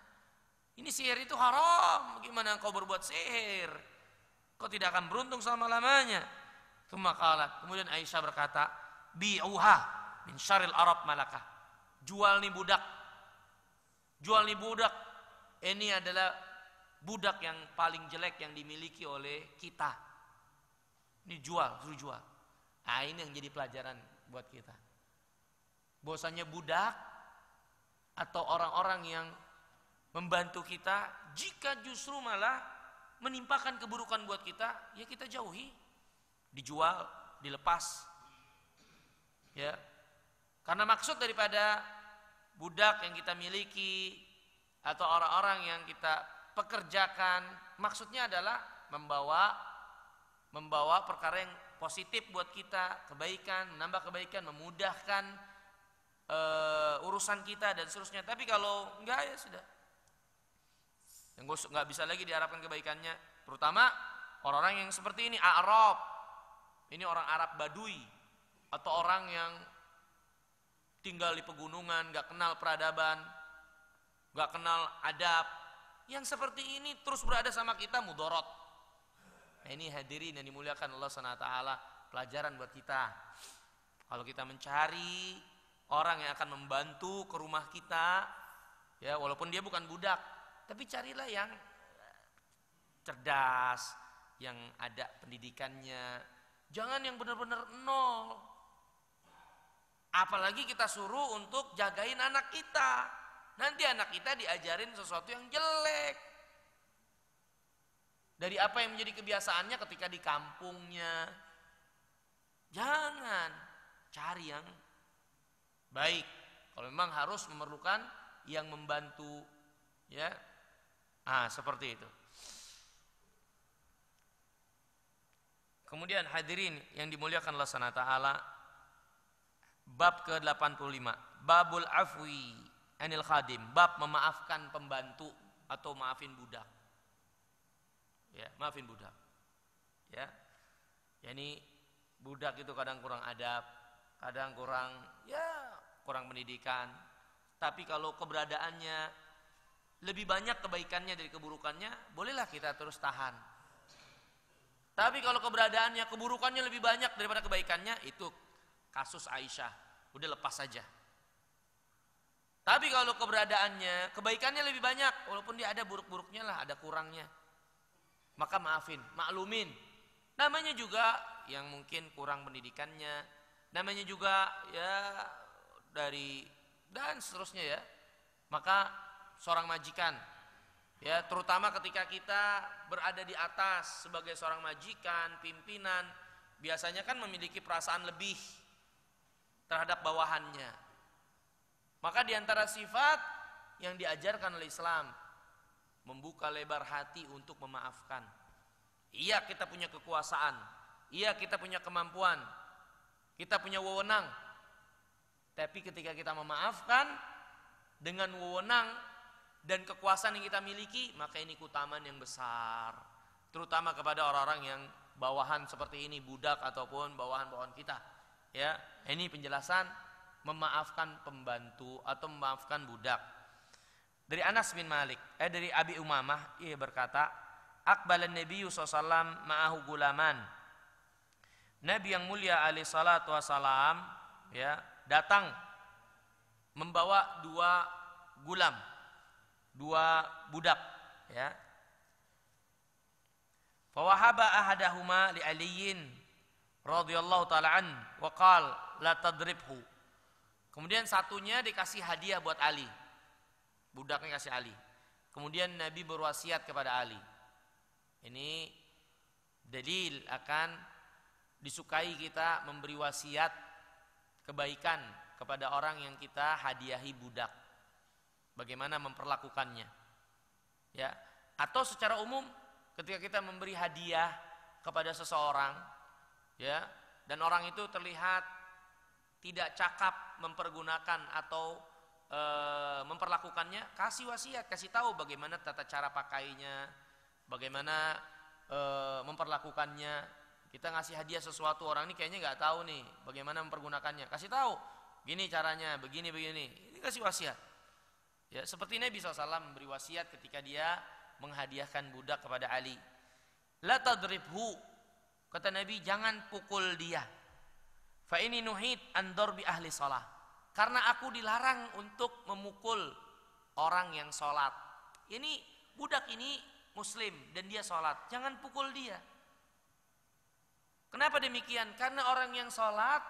Ini sihir itu haram, gimana engkau berbuat sihir? Kau tidak akan beruntung selama-lamanya. Kemudian Aisyah berkata, bi'uha min syarril arab malakah. Jual nih budak. Ini adalah budak yang paling jelek yang dimiliki oleh kita. Ini suruh jual. Nah, ini yang jadi pelajaran buat kita. Bahwasanya budak atau orang-orang yang membantu kita, jika justru malah menimpakan keburukan buat kita, ya kita jauhi. Dijual, dilepas. Ya. Karena maksud daripada budak yang kita miliki atau orang-orang yang kita pekerjakan, maksudnya adalah membawa perkara yang positif buat kita, kebaikan, menambah kebaikan, memudahkan urusan kita dan seterusnya. Tapi kalau enggak, ya sudah. Yang enggak bisa lagi diharapkan kebaikannya, terutama orang-orang yang seperti ini, Arab. Ini orang Arab Badui atau orang yang tinggal di pegunungan, gak kenal peradaban, gak kenal adab. Yang seperti ini terus berada sama kita, mudorot. Nah, ini hadirin yang dimuliakan Allah SWT, pelajaran buat kita. Kalau kita mencari orang yang akan membantu ke rumah kita, ya walaupun dia bukan budak, tapi carilah yang cerdas, yang ada pendidikannya. Jangan yang benar-benar nol. Apalagi kita suruh untuk jagain anak kita. Nanti anak kita diajarin sesuatu yang jelek. Dari apa yang menjadi kebiasaannya ketika di kampungnya. Jangan. Cari yang baik. Kalau memang harus memerlukan yang membantu. Ya. Seperti itu. Kemudian hadirin yang dimuliakan Allah SWT, bab ke-85, babul afwi anil khadim, bab memaafkan pembantu atau maafin budak. Ya, maafin budak. Ya. Yani budak itu kadang kurang adab, kadang kurang pendidikan. Tapi kalau keberadaannya lebih banyak kebaikannya dari keburukannya, bolehlah kita terus tahan. Tapi kalau keberadaannya, keburukannya lebih banyak daripada kebaikannya, itu kasus Aisyah, udah lepas saja. Tapi kalau keberadaannya, kebaikannya lebih banyak, walaupun dia ada buruk-buruknya lah, ada kurangnya, maka maafin, maklumin. Namanya juga yang mungkin kurang pendidikannya, namanya juga ya dan seterusnya ya. Maka seorang majikan, ya terutama ketika kita berada di atas sebagai seorang majikan, pimpinan, biasanya kan memiliki perasaan lebih terhadap bawahannya. Maka di antara sifat yang diajarkan oleh Islam, membuka lebar hati untuk memaafkan. Iya, kita punya kekuasaan, iya kita punya kemampuan, kita punya wewenang. Tapi ketika kita memaafkan dengan wewenang dan kekuasaan yang kita miliki, maka ini keutamaan yang besar, terutama kepada orang-orang yang bawahan seperti ini, budak ataupun bawahan-bawahan kita. Ya, ini penjelasan memaafkan pembantu atau memaafkan budak. Dari Anas bin Malik, dari Abi Umamah, ia berkata, Aqbalan Nabiyyu sallallahu ma'ahu gulaman. Nabi yang mulia alaihi salatu wasalam, ya, datang membawa 2 gulam, 2 budak, ya. Fawahaba ahadahuma li Aliyin radhiyallahu taala an wa qala la tadribhu. Kemudian satunya dikasih hadiah buat Ali. Budaknya kasih Ali. Kemudian Nabi berwasiat kepada Ali. Ini dalil akan disukai kita memberi wasiat kebaikan kepada orang yang kita hadiahi budak. Bagaimana memperlakukannya. Ya, atau secara umum ketika kita memberi hadiah kepada seseorang, ya, dan orang itu terlihat tidak cakap mempergunakan atau memperlakukannya, kasih wasiat, kasih tahu bagaimana tata cara pakainya, bagaimana memperlakukannya. Kita ngasih hadiah sesuatu, orang ini kayaknya nggak tahu nih bagaimana mempergunakannya, kasih tahu, gini caranya, begini, ini kasih wasiat. Ya, seperti Nabi SAW memberi wasiat ketika dia menghadiahkan budak kepada Ali. La tadribhu, kata Nabi, jangan pukul dia. Fa ini nuhit an darbi ahli shalah. Karena aku dilarang untuk memukul orang yang sholat. Ini budak ini muslim dan dia sholat, jangan pukul dia. Kenapa demikian? Karena orang yang sholat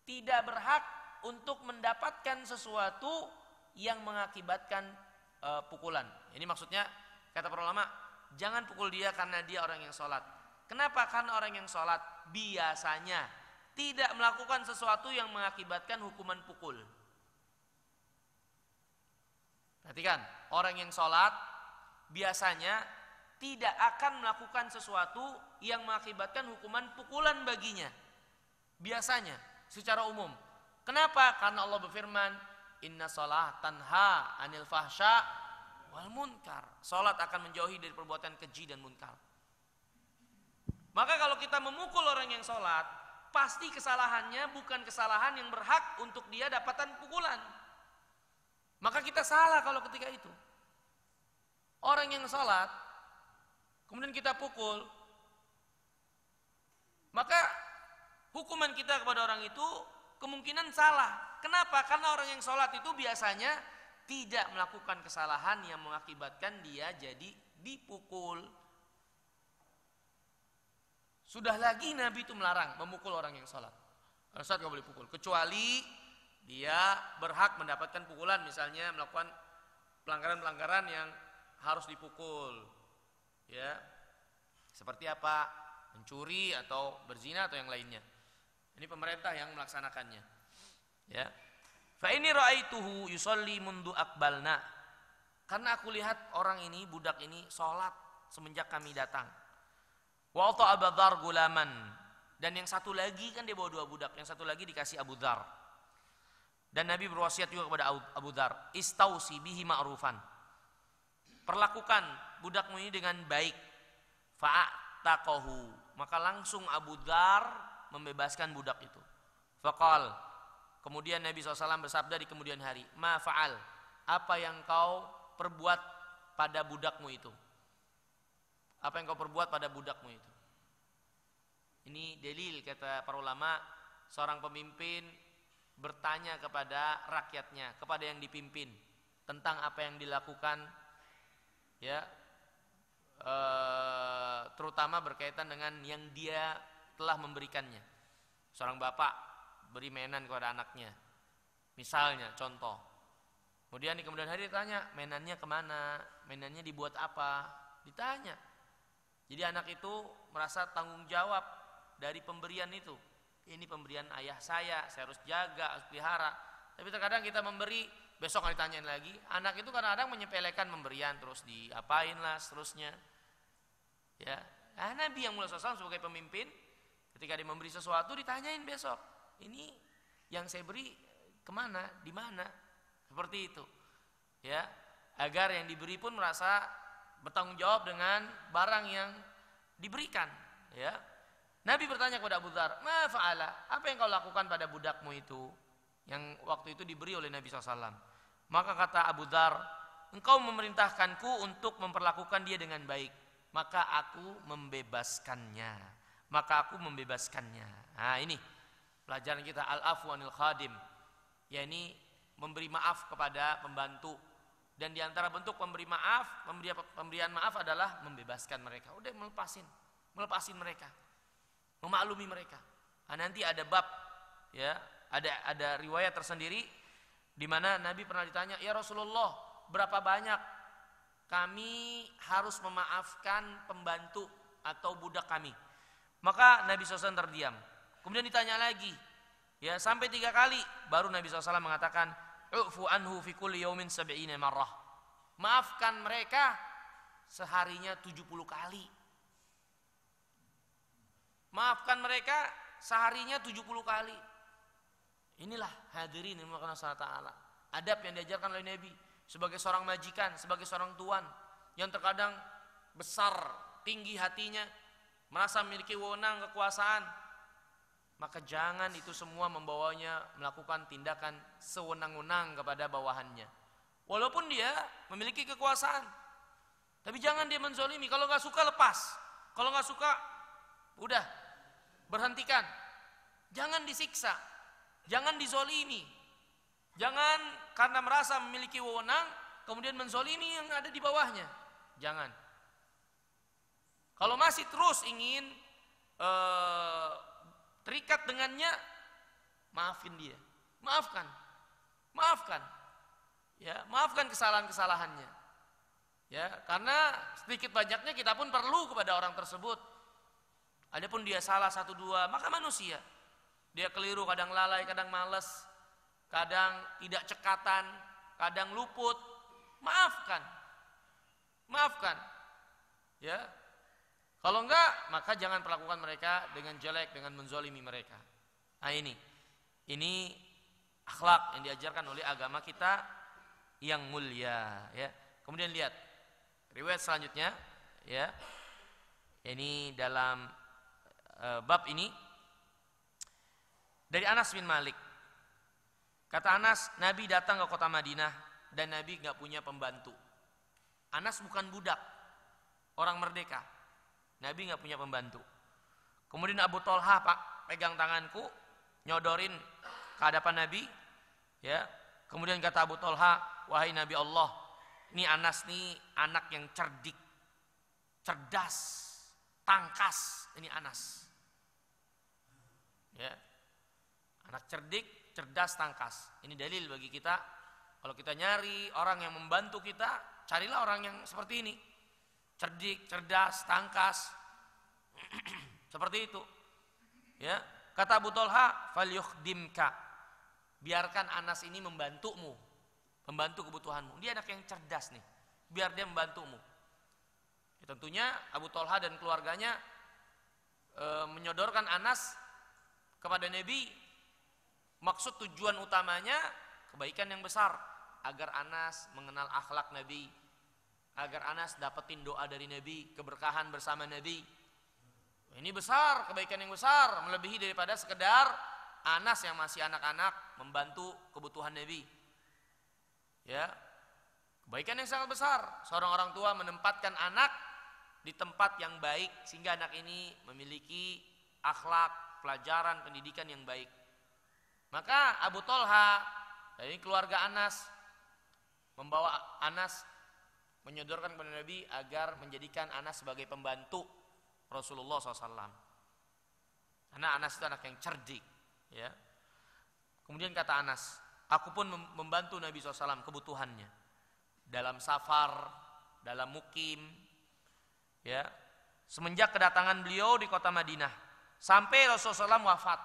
tidak berhak untuk mendapatkan sesuatu yang mengakibatkan pukulan. Ini maksudnya, kata para ulama, jangan pukul dia karena dia orang yang sholat. Kenapa? Karena orang yang sholat biasanya tidak melakukan sesuatu yang mengakibatkan hukuman pukul. Perhatikan, orang yang sholat biasanya tidak akan melakukan sesuatu yang mengakibatkan hukuman pukulan baginya. Biasanya, secara umum. Kenapa? Karena Allah berfirman, Inna sholah tanha anil fahsya wal munkar. Sholat akan menjauhi dari perbuatan keji dan munkar. Maka kalau kita memukul orang yang sholat, pasti kesalahannya bukan kesalahan yang berhak untuk dia dapatan pukulan. Maka kita salah kalau ketika itu. Orang yang sholat, kemudian kita pukul, maka hukuman kita kepada orang itu kemungkinan salah. Kenapa? Karena orang yang sholat itu biasanya tidak melakukan kesalahan yang mengakibatkan dia jadi dipukul. Sudah lagi Nabi itu melarang memukul orang yang sholat. Saat nggak boleh pukul, kecuali dia berhak mendapatkan pukulan, misalnya melakukan pelanggaran-pelanggaran yang harus dipukul. Ya, seperti apa? Mencuri atau berzina atau yang lainnya. Ini pemerintah yang melaksanakannya. Ya, fa ini ra'aituhu yusolli mundu akbalna. Karena aku lihat orang ini, budak ini sholat semenjak kami datang. Wa ata Abu Dzar gulaman, dan yang satu lagi kan dia bawa 2 budak, yang satu lagi dikasih Abu Dzar. Dan Nabi berwasiat juga kepada Abu Dzar, istausi bihi ma'rufan. Perlakukan budakmu ini dengan baik. Fa'taqahu, maka langsung Abu Dzar membebaskan budak itu. Faqal, kemudian Nabi SAW bersabda di kemudian hari, ma fa'al, apa yang kau perbuat pada budakmu itu? Apa yang kau perbuat pada budakmu itu? Ini dalil, kata para ulama, seorang pemimpin bertanya kepada rakyatnya, kepada yang dipimpin, tentang apa yang dilakukan, ya, terutama berkaitan dengan yang dia telah memberikannya. Seorang bapak beri mainan kepada anaknya, misalnya, contoh. Kemudian di kemudian hari ditanya, mainannya kemana? Mainannya dibuat apa? Ditanya. Jadi anak itu merasa tanggung jawab dari pemberian itu. Ini pemberian ayah saya harus jaga, harus pelihara. Tapi terkadang kita memberi, besok ditanyain lagi. Anak itu kadang-kadang menyepelekan pemberian, terus diapain lah seterusnya. Ya, Nabi yang mulia SAW sebagai pemimpin, ketika dia memberi sesuatu ditanyain besok. Ini yang saya beri kemana, di mana? Seperti itu. Ya, agar yang diberi pun merasa bertanggung jawab dengan barang yang diberikan. Ya, Nabi bertanya kepada Abu Dzar, ma fa'ala, apa yang kau lakukan pada budakmu itu yang waktu itu diberi oleh Nabi SAW? Maka kata Abu Dzar, engkau memerintahkanku untuk memperlakukan dia dengan baik, maka aku membebaskannya. Nah, ini pelajaran kita, al-afwu anil khadim. yakni memberi maaf kepada pembantu. Dan di antara bentuk pemberian maaf adalah membebaskan mereka. Udah melepasin mereka, memaklumi mereka. Nah, nanti ada bab, ya, ada riwayat tersendiri di mana Nabi pernah ditanya, ya Rasulullah, berapa banyak kami harus memaafkan pembantu atau budak kami? Maka Nabi SAW terdiam. Kemudian ditanya lagi, ya, sampai 3 kali, baru Nabi SAW mengatakan, u'fu anhu fi kulli yaumin 70 marrah. Maafkan mereka seharinya 70 kali. Maafkan mereka seharinya 70 kali. Inilah hadirin yang dimulakan Allah Ta'ala. Adab yang diajarkan oleh Nabi sebagai seorang majikan, sebagai seorang tuan yang terkadang besar, tinggi hatinya, merasa memiliki wewenang, kekuasaan. Maka jangan itu semua membawanya melakukan tindakan sewenang-wenang kepada bawahannya. Walaupun dia memiliki kekuasaan, tapi jangan dia menzolimi. Kalau nggak suka lepas, kalau nggak suka udah berhentikan. Jangan disiksa, jangan dizolimi, jangan karena merasa memiliki wewenang kemudian menzolimi yang ada di bawahnya. Jangan. Kalau masih terus ingin terikat dengannya, maafin dia, maafkan, ya, maafkan kesalahan-kesalahannya, ya, karena sedikit banyaknya kita pun perlu kepada orang tersebut. Adapun dia salah 1-2, maka manusia, dia keliru, kadang lalai, kadang malas, kadang tidak cekatan, kadang luput, maafkan, ya. Kalau enggak, maka jangan perlakukan mereka dengan jelek, dengan menzolimi mereka. Nah, ini akhlak yang diajarkan oleh agama kita yang mulia, ya. Kemudian lihat riwayat selanjutnya, ya. Ini dalam bab ini dari Anas bin Malik. Kata Anas, Nabi datang ke kota Madinah dan Nabi enggak punya pembantu. Anas bukan budak, orang merdeka. Nabi nggak punya pembantu. Kemudian Abu Thalha, Pak, pegang tanganku, nyodorin ke hadapan Nabi, ya. Kemudian kata Abu Thalha, wahai Nabi Allah, ini Anas nih anak yang cerdik, cerdas, tangkas. Ini Anas, ya. Anak cerdik, cerdas, tangkas. Ini dalil bagi kita, kalau kita nyari orang yang membantu kita, carilah orang yang seperti ini. Cerdik, cerdas, tangkas, seperti itu, ya. Kata Abu Thalha, falyukhdimka, biarkan Anas ini membantumu, membantu kebutuhanmu. Dia anak yang cerdas nih, biar dia membantumu. Ya, tentunya Abu Thalha dan keluarganya menyodorkan Anas kepada Nabi. Maksud tujuan utamanya kebaikan yang besar, agar Anas mengenal akhlak Nabi, agar Anas dapetin doa dari Nabi, keberkahan bersama Nabi. Ini besar, kebaikan yang besar, melebihi daripada sekedar Anas yang masih anak-anak membantu kebutuhan Nabi. Ya, kebaikan yang sangat besar. Seorang orang tua menempatkan anak di tempat yang baik sehingga anak ini memiliki akhlak, pelajaran, pendidikan yang baik. Maka Abu Thalha dari keluarga Anas membawa Anas, menyodorkan kepada Nabi agar menjadikan Anas sebagai pembantu Rasulullah SAW. Karena Anas itu anak yang cerdik, ya. Kemudian kata Anas, aku pun membantu Nabi SAW kebutuhannya dalam safar, dalam mukim, ya. Semenjak kedatangan beliau di kota Madinah sampai Rasulullah SAW wafat.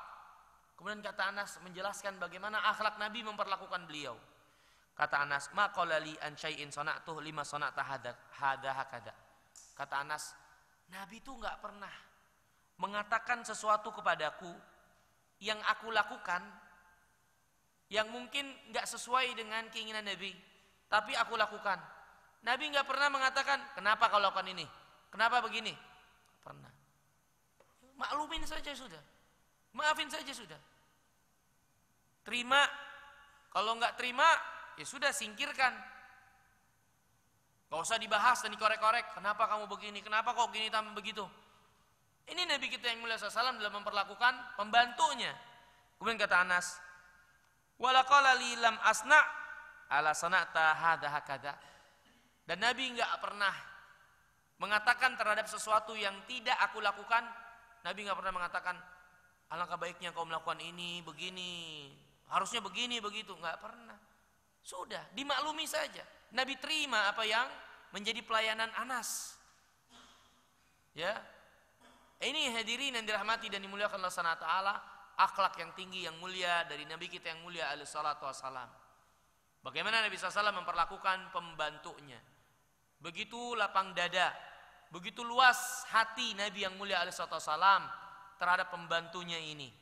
Kemudian kata Anas menjelaskan bagaimana akhlak Nabi memperlakukan beliau. Kata Anas, ma qala li an syai'in sana'tuh lima sana'ta hadha hakada. Kata Anas, Nabi itu enggak pernah mengatakan sesuatu kepadaku yang aku lakukan yang mungkin enggak sesuai dengan keinginan Nabi, tapi aku lakukan. Nabi enggak pernah mengatakan, "Kenapa kau lakukan ini? Kenapa begini?" Pernah. Maklumin saja sudah. Maafin saja sudah. Terima. Kalau enggak terima, ya sudah, singkirkan. Gak usah dibahas dan dikorek-korek. Kenapa kamu begini? Kenapa kok gini tambah begitu? Ini Nabi kita yang mulia SAW dalam memperlakukan pembantunya. Kemudian kata Anas, Wala qala li lam asna ala sana'ta hadza hakadha. Dan Nabi enggak pernah mengatakan terhadap sesuatu yang tidak aku lakukan, Nabi enggak pernah mengatakan alangkah baiknya kau melakukan ini, begini, harusnya begini, begitu, enggak pernah. Sudah, dimaklumi saja. Nabi terima apa yang menjadi pelayanan Anas. Ya. Ini hadirin yang dirahmati dan dimuliakan Allah Subhanahu wa taala, akhlak yang tinggi, yang mulia dari Nabi kita yang mulia alaihi salatu wassalam. Bagaimana Nabi SAW memperlakukan pembantunya. Begitu lapang dada, begitu luas hati Nabi yang mulia alaihi salatu wassalam terhadap pembantunya ini.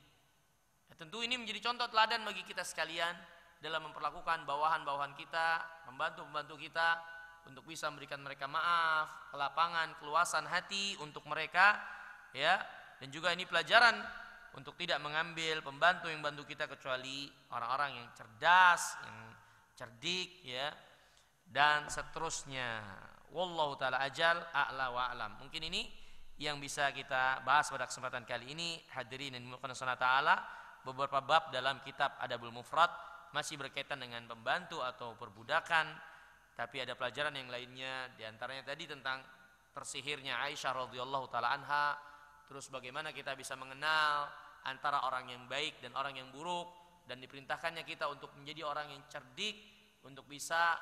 Ya, tentu ini menjadi contoh teladan bagi kita sekalian dalam memperlakukan bawahan-bawahan kita, pembantu-pembantu kita, untuk bisa memberikan mereka maaf, kelapangan, keluasan hati untuk mereka, ya. Dan juga ini pelajaran untuk tidak mengambil pembantu yang bantu kita kecuali orang-orang yang cerdas, yang cerdik, ya, dan seterusnya. Wallahu taala ajal a'la wa a'lam. Mungkin ini yang bisa kita bahas pada kesempatan kali ini. Hadirin yang dimuliakan Allah taala, beberapa bab dalam kitab Adabul Mufrad masih berkaitan dengan pembantu atau perbudakan, tapi ada pelajaran yang lainnya, diantaranya tadi tentang tersihirnya Aisyah radhiyallahu taala anha, terus bagaimana kita bisa mengenal antara orang yang baik dan orang yang buruk, dan diperintahkannya kita untuk menjadi orang yang cerdik, untuk bisa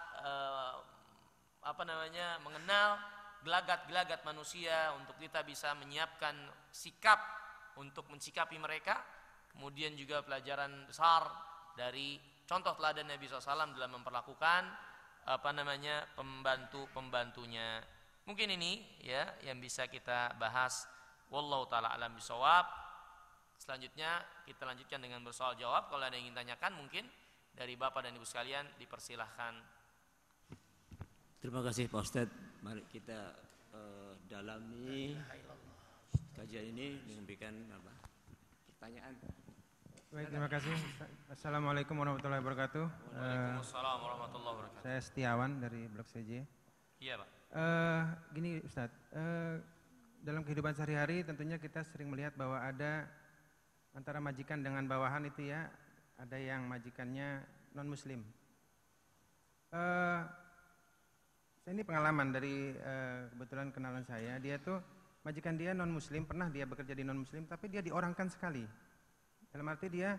mengenal gelagat-gelagat manusia, untuk kita bisa menyiapkan sikap untuk mensikapi mereka. Kemudian juga pelajaran besar dari contoh teladan Nabi SAW dalam memperlakukan pembantu-pembantunya. Mungkin ini ya yang bisa kita bahas. Wallahu taala alam bisawab. Selanjutnya kita lanjutkan dengan bersoal jawab. Kalau ada yang ingin tanyakan mungkin dari Bapak dan Ibu sekalian dipersilahkan. Terima kasih Pak Ustadz. Mari kita dalami kajian ini dengan memberikan pertanyaan. Baik, terima kasih. Assalamualaikum warahmatullahi wabarakatuh. Waalaikumsalam warahmatullahi wabarakatuh. Saya Setiawan dari Blok CJ. Iya Pak. Gini Ustadz, dalam kehidupan sehari-hari tentunya kita sering melihat bahwa ada antara majikan dengan bawahan itu ya, ada yang majikannya non muslim. Saya ini pengalaman dari kebetulan kenalan saya, dia tuh majikan dia non muslim, pernah dia bekerja di non muslim, tapi dia diorangkan sekali. Dalam arti dia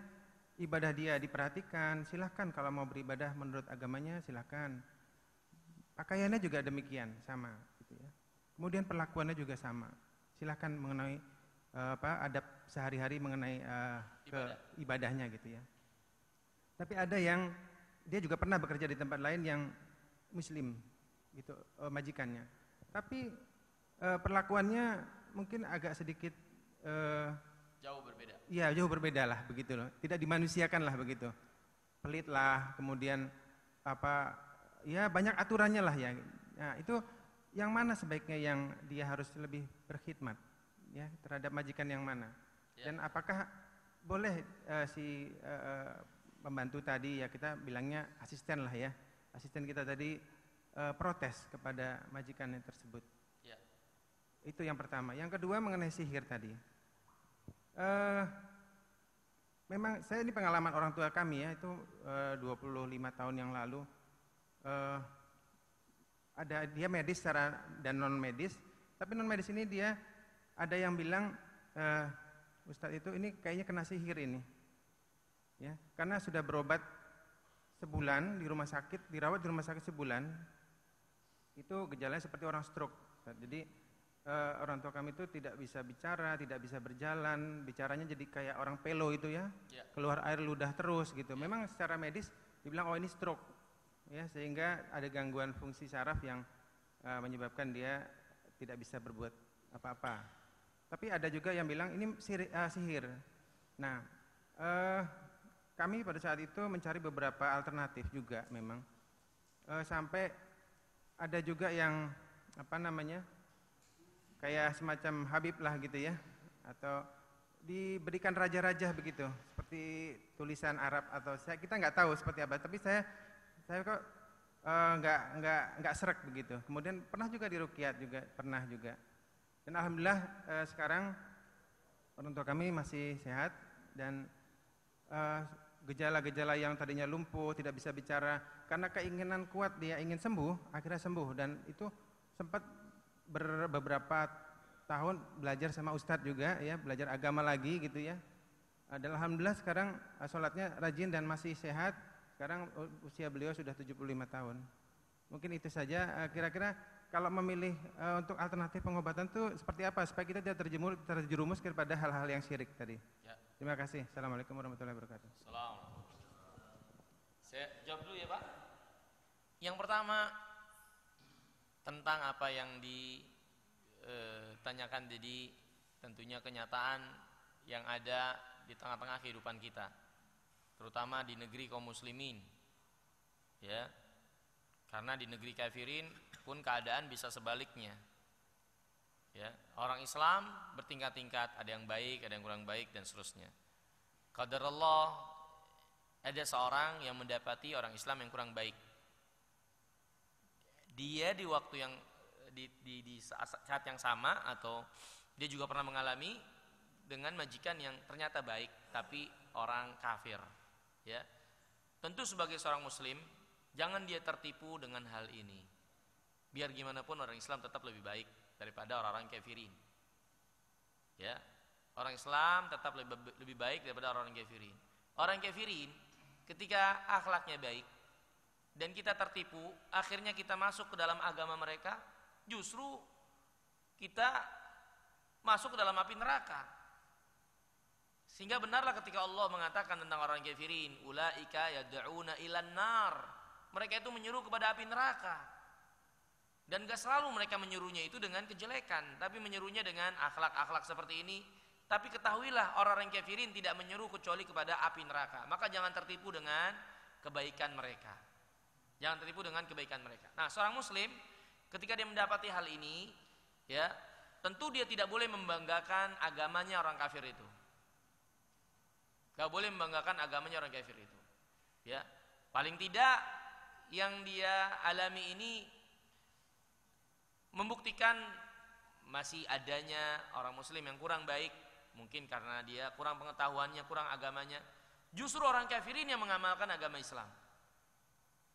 ibadah dia diperhatikan, silahkan kalau mau beribadah menurut agamanya silahkan. Pakaiannya juga demikian, sama gitu ya. Kemudian perlakuannya juga sama. Silahkan mengenai adab sehari-hari mengenai ibadahnya gitu ya. Tapi ada yang dia juga pernah bekerja di tempat lain yang muslim gitu, majikannya. Tapi perlakuannya mungkin agak sedikit Jauh berbeda. Iya, jauh berbeda lah begitu loh. Tidak dimanusiakan lah begitu. Pelit lah, kemudian ya banyak aturannya lah ya. Nah, itu yang mana sebaiknya yang dia harus lebih berkhidmat ya terhadap majikan yang mana? Ya. Dan apakah boleh si pembantu tadi ya kita bilangnya asisten lah ya. Asisten kita tadi protes kepada majikannya tersebut. Ya. Itu yang pertama. Yang kedua mengenai sihir tadi. Memang saya ini pengalaman orang tua kami ya, itu 25 tahun yang lalu ada dia medis secara dan non medis, tapi non medis ini dia ada yang bilang Ustadz itu ini kayaknya kena sihir ini ya, karena sudah berobat sebulan di rumah sakit, dirawat di rumah sakit sebulan, itu gejalanya seperti orang stroke. Jadi orang tua kami itu tidak bisa bicara, tidak bisa berjalan, bicaranya jadi kayak orang pelo itu ya, keluar air ludah terus gitu. Memang secara medis dibilang ini stroke, ya sehingga ada gangguan fungsi saraf yang menyebabkan dia tidak bisa berbuat apa-apa. Tapi ada juga yang bilang ini sihir. Nah, kami pada saat itu mencari beberapa alternatif juga memang, sampai ada juga yang kayak semacam Habib lah gitu ya, atau diberikan raja-raja begitu, seperti tulisan Arab atau kita nggak tahu seperti apa, tapi saya kok nggak serak begitu. Kemudian pernah juga diruqyat juga, pernah juga. Dan alhamdulillah sekarang orang tua kami masih sehat dan gejala-gejala yang tadinya lumpuh, tidak bisa bicara, karena keinginan kuat dia ingin sembuh, akhirnya sembuh. Dan itu sempat beberapa tahun belajar sama Ustadz juga ya, belajar agama lagi gitu ya. Dan alhamdulillah sekarang sholatnya rajin dan masih sehat. Sekarang usia beliau sudah 75 tahun. Mungkin itu saja. Kira-kira kalau memilih untuk alternatif pengobatan itu seperti apa supaya kita tidak terjerumus kepada hal-hal yang syirik tadi. Ya. Terima kasih. Assalamualaikum warahmatullahi wabarakatuh. Assalamualaikum. Saya jawab dulu ya Pak. Yang pertama tentang apa yang ditanyakan, jadi tentunya kenyataan yang ada di tengah-tengah kehidupan kita, terutama di negeri kaum muslimin, ya. Karena di negeri kafirin pun keadaan bisa sebaliknya, ya. Orang Islam bertingkat-tingkat, ada yang baik, ada yang kurang baik dan seterusnya. Qadarullah, ada seorang yang mendapati orang Islam yang kurang baik. Dia di waktu yang di saat yang sama, atau dia juga pernah mengalami dengan majikan yang ternyata baik tapi orang kafir, ya. Tentu sebagai seorang muslim jangan dia tertipu dengan hal ini. Biar gimana pun orang Islam tetap lebih baik daripada orang-orang kafirin, ya. Orang Islam tetap lebih baik daripada orang kafirin. Orang kafirin ketika akhlaknya baik dan kita tertipu, akhirnya kita masuk ke dalam agama mereka, justru kita masuk ke dalam api neraka. Sehingga benarlah ketika Allah mengatakan tentang orang kafirin, ulaika yad'una ilan nar. Mereka itu menyuruh kepada api neraka. Dan gak selalu mereka menyuruhnya itu dengan kejelekan, tapi menyuruhnya dengan akhlak-akhlak seperti ini. Tapi ketahuilah orang-orang kafirin tidak menyuruh kecuali kepada api neraka. Maka jangan tertipu dengan kebaikan mereka. Jangan tertipu dengan kebaikan mereka. Nah, seorang muslim ketika dia mendapati hal ini, ya, tentu dia tidak boleh membanggakan agamanya orang kafir itu. Gak boleh membanggakan agamanya orang kafir itu, ya. Paling tidak yang dia alami ini membuktikan masih adanya orang muslim yang kurang baik, mungkin karena dia kurang pengetahuannya, kurang agamanya. Justru orang kafirin yang mengamalkan agama Islam.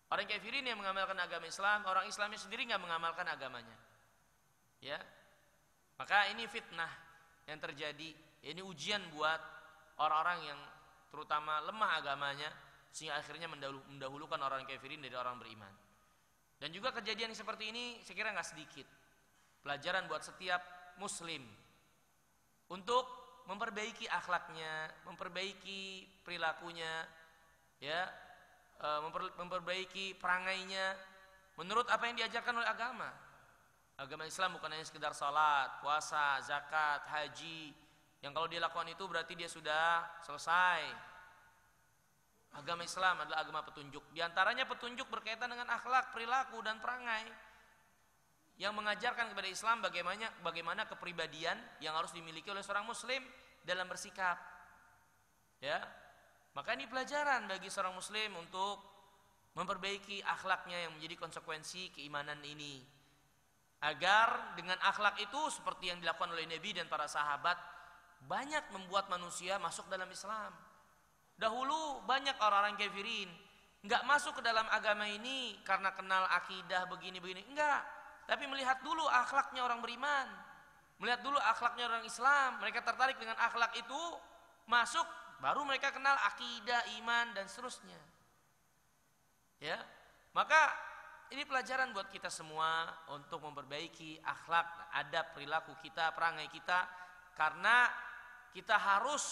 Orang kafirin yang mengamalkan agama Islam, orang Islamnya sendiri nggak mengamalkan agamanya, ya. Maka ini fitnah yang terjadi, ini ujian buat orang-orang yang terutama lemah agamanya, sehingga akhirnya mendahulukan orang kafirin dari orang beriman. Dan juga kejadian seperti ini saya kira nggak sedikit pelajaran buat setiap muslim untuk memperbaiki akhlaknya, memperbaiki perilakunya, ya, memperbaiki perangainya menurut apa yang diajarkan oleh agama. Agama Islam bukan hanya sekedar salat, puasa, zakat, haji, yang kalau dia lakukan itu berarti dia sudah selesai. Agama Islam adalah agama petunjuk. Di antaranya petunjuk berkaitan dengan akhlak, perilaku dan perangai, yang mengajarkan kepada Islam bagaimana kepribadian yang harus dimiliki oleh seorang muslim dalam bersikap, ya. Maka ini pelajaran bagi seorang muslim untuk memperbaiki akhlaknya yang menjadi konsekuensi keimanan ini, agar dengan akhlak itu seperti yang dilakukan oleh Nabi dan para sahabat banyak membuat manusia masuk dalam Islam. Dahulu banyak orang-orang kafirin nggak masuk ke dalam agama ini karena kenal akidah begini-begini, enggak, tapi melihat dulu akhlaknya orang beriman, melihat dulu akhlaknya orang Islam, mereka tertarik dengan akhlak itu, masuk, baru mereka kenal akidah, iman dan seterusnya, ya. Maka ini pelajaran buat kita semua untuk memperbaiki akhlak, adab, perilaku kita, perangai kita, karena kita harus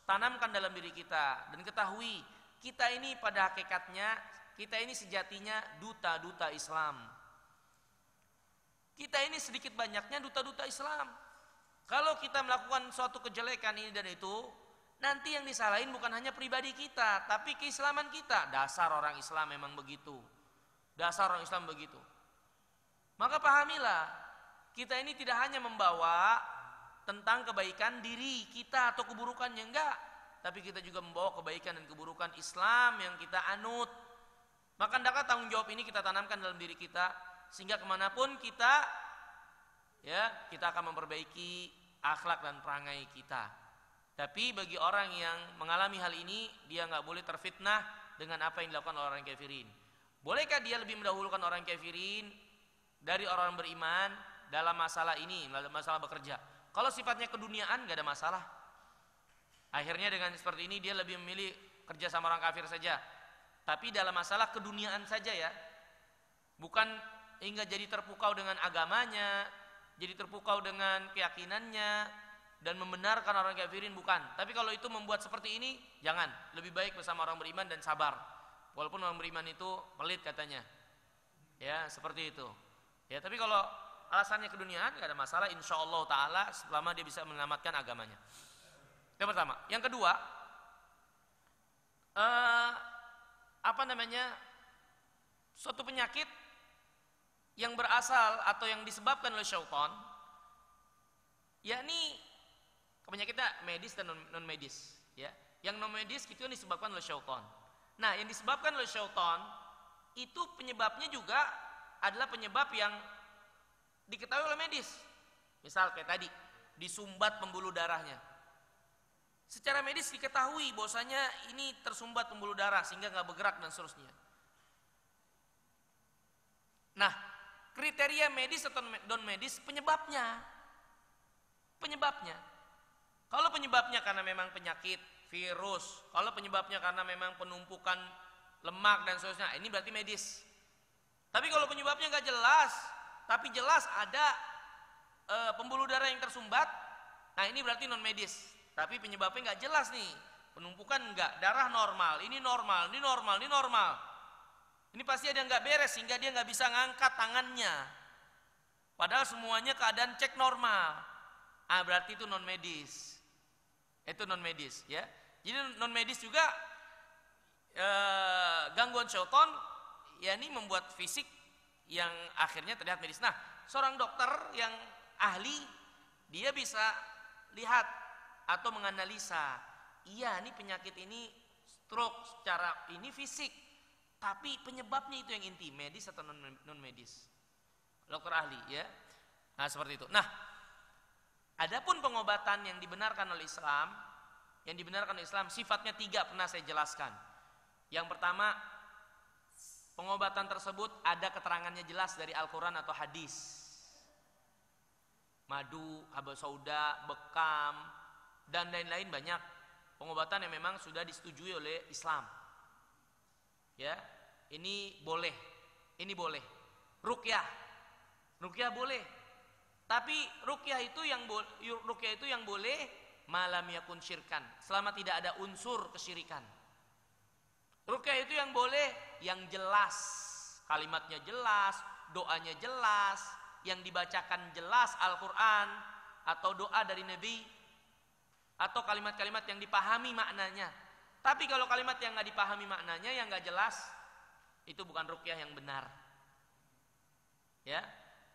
tanamkan dalam diri kita dan ketahui kita ini pada hakikatnya, kita ini sejatinya duta-duta Islam. Kita ini sedikit banyaknya duta-duta Islam. Kalau kita melakukan suatu kejelekan ini dan itu, nanti yang disalahin bukan hanya pribadi kita, tapi keislaman kita. Dasar orang Islam memang begitu. Dasar orang Islam begitu. Maka pahamilah, kita ini tidak hanya membawa tentang kebaikan diri kita atau keburukannya, enggak, tapi kita juga membawa kebaikan dan keburukan Islam yang kita anut. Maka hendaklah tanggung jawab ini kita tanamkan dalam diri kita, sehingga kemanapun kita, ya, kita akan memperbaiki akhlak dan perangai kita. Tapi bagi orang yang mengalami hal ini, dia nggak boleh terfitnah dengan apa yang dilakukan oleh orang kafirin. Bolehkah dia lebih mendahulukan orang kafirin dari orang beriman dalam masalah ini, dalam masalah bekerja? Kalau sifatnya keduniaan nggak ada masalah. Akhirnya dengan seperti ini dia lebih memilih kerja sama orang kafir saja. Tapi dalam masalah keduniaan saja ya. Bukan hingga jadi terpukau dengan agamanya, jadi terpukau dengan keyakinannya dan membenarkan orang kafirin, bukan. Tapi kalau itu membuat seperti ini, jangan. Lebih baik bersama orang beriman dan sabar. Walaupun orang beriman itu pelit katanya. Ya, seperti itu. Ya, tapi kalau alasannya keduniaan enggak ada masalah, insyaallah taala selama dia bisa menyelamatkan agamanya. Yang pertama, yang kedua, suatu penyakit yang berasal atau yang disebabkan oleh syaitan, yakni penyakitnya medis dan non medis, ya. Yang non medis itu yang disebabkan oleh syaitan. Nah, yang disebabkan oleh syaitan itu penyebabnya juga adalah penyebab yang diketahui oleh medis. Misal kayak tadi, disumbat pembuluh darahnya. Secara medis diketahui bahwasanya ini tersumbat pembuluh darah sehingga nggak bergerak dan seterusnya. Nah, kriteria medis atau non medis penyebabnya. Kalau penyebabnya karena memang penyakit, virus, kalau penyebabnya karena memang penumpukan lemak dan seterusnya, ini berarti medis. Tapi kalau penyebabnya nggak jelas, tapi jelas ada pembuluh darah yang tersumbat, nah ini berarti non medis. Tapi penyebabnya nggak jelas nih, penumpukan nggak, darah normal, ini normal. Ini pasti ada yang nggak beres sehingga dia nggak bisa ngangkat tangannya. Padahal semuanya keadaan cek normal. Berarti itu non medis. Itu non medis, ya. Jadi non medis juga gangguan syaitan, ya ini membuat fisik yang akhirnya terlihat medis. Nah, seorang dokter yang ahli dia bisa lihat atau menganalisa, iya ini penyakit ini stroke secara ini fisik, tapi penyebabnya itu yang inti, medis atau non medis. Dokter ahli, ya. Nah, seperti itu. Nah, adapun pengobatan yang dibenarkan oleh Islam, sifatnya 3 pernah saya jelaskan. Yang pertama, pengobatan tersebut ada keterangannya jelas dari Al-Quran atau hadis. Madu, habas sauda, bekam, dan lain-lain banyak pengobatan yang memang sudah disetujui oleh Islam. Ya, ini boleh. Ruqyah boleh. Tapi ruqyah itu yang boleh malam yakun syirkan, selama tidak ada unsur kesyirikan. Ruqyah itu yang boleh yang jelas, kalimatnya jelas, doanya jelas, yang dibacakan jelas Al-Qur'an atau doa dari Nabi, atau kalimat-kalimat yang dipahami maknanya. Tapi kalau kalimat yang nggak dipahami maknanya, yang nggak jelas, itu bukan ruqyah yang benar. Ya,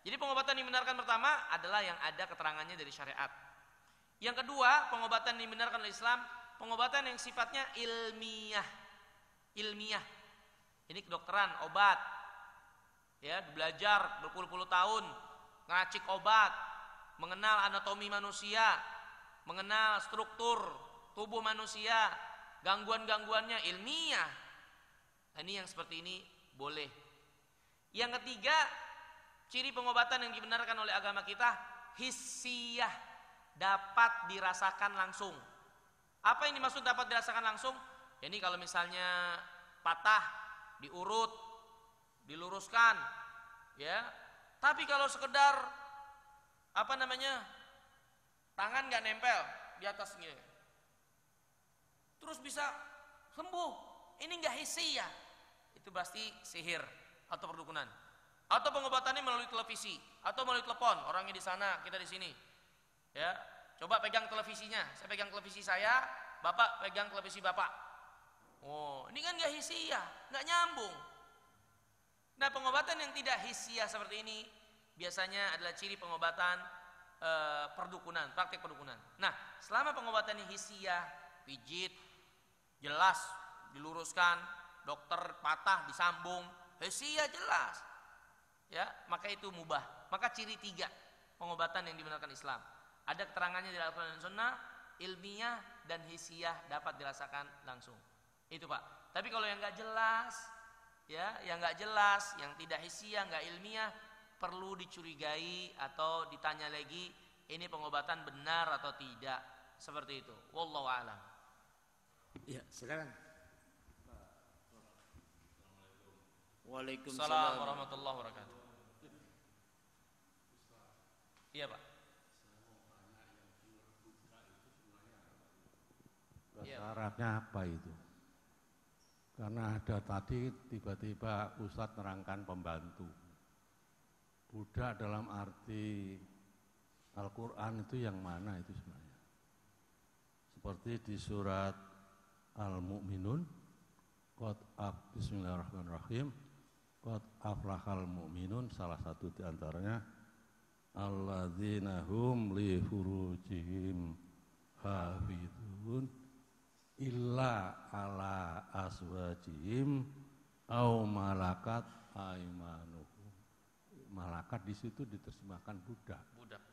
jadi pengobatan yang dibenarkan pertama adalah yang ada keterangannya dari syariat. Yang kedua, pengobatan yang dibenarkan oleh Islam, pengobatan yang sifatnya ilmiah. Ini kedokteran, obat. Ya, belajar berpuluh-puluh tahun, ngeracik obat, mengenal anatomi manusia, mengenal struktur tubuh manusia, gangguan-gangguannya ilmiah. Nah, ini yang seperti ini boleh. Yang ketiga, ciri pengobatan yang dibenarkan oleh agama kita, hissiyah, dapat dirasakan langsung. Apa yang dimaksud dapat dirasakan langsung? Ini kalau misalnya patah, diurut, diluruskan, ya. Tapi kalau sekedar tangan nggak nempel di atas gini, terus bisa sembuh, ini nggak hissiyah, itu pasti sihir atau perdukunan. Atau pengobatannya melalui televisi atau melalui telepon, orangnya di sana, kita di sini. Ya, coba pegang televisinya, saya pegang televisi saya, bapak pegang televisi bapak. Oh, ini kan nggak hissiyah, nggak nyambung. Nah, pengobatan yang tidak hissiyah seperti ini biasanya adalah ciri pengobatan perdukunan, praktik perdukunan. Nah, selama pengobatan hissiyah, pijit, jelas, diluruskan, dokter patah, disambung, hissiyah jelas, ya, maka itu mubah. Maka ciri 3 pengobatan yang dibenarkan Islam. Ada keterangannya di Al-Quran dan Sunnah, ilmiah dan hisiah dapat dirasakan langsung. Itu Pak. Tapi kalau yang nggak jelas, ya, yang nggak jelas, yang tidak hisiah, nggak ilmiah, perlu dicurigai atau ditanya lagi, ini pengobatan benar atau tidak, seperti itu. Wallahu a'lam. Ya, silakan. Waalaikumsalam Assalamualaikum warahmatullahi wabarakatuh. Iya Pak. Bahasa Arabnya apa itu? Karena ada tadi tiba-tiba Ustadz nerangkan pembantu. Budak dalam arti Al-Quran itu yang mana itu sebenarnya? Seperti di surat Al-Mu'minun, Bismillahirrahmanirrahim, Qad aflahal mu'minun, salah satu di antaranya alladzina hum li furujihim hafidun illa ala aswajihim au malakat aimanuhum. Malakat di situ diterjemahkan budak. Budak.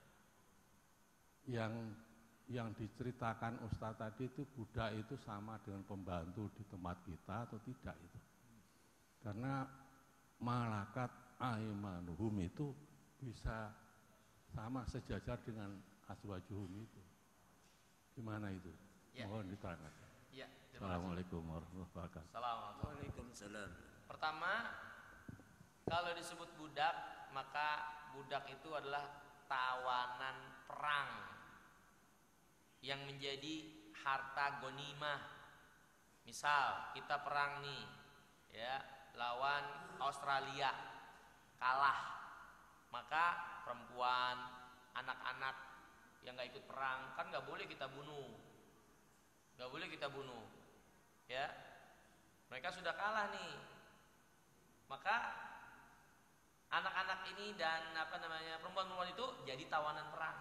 Yang diceritakan Ustaz tadi itu budak itu sama dengan pembantu di tempat kita atau tidak itu? Karena malakat aimanuhum itu bisa sama sejajar dengan aswajuhum itu. Gimana itu? Ya. Mohon diterangkan. Ya, Assalamualaikum warahmatullahi wabarakatuh. Assalamualaikum. Waalaikumsalam. Pertama, kalau disebut budak, maka budak itu adalah tawanan perang yang menjadi harta ghanimah. Misal kita perang nih, ya, lawan Australia, kalah, maka perempuan, anak-anak yang nggak ikut perang kan nggak boleh kita bunuh, ya. Mereka sudah kalah nih, maka anak-anak ini dan perempuan-perempuan itu jadi tawanan perang.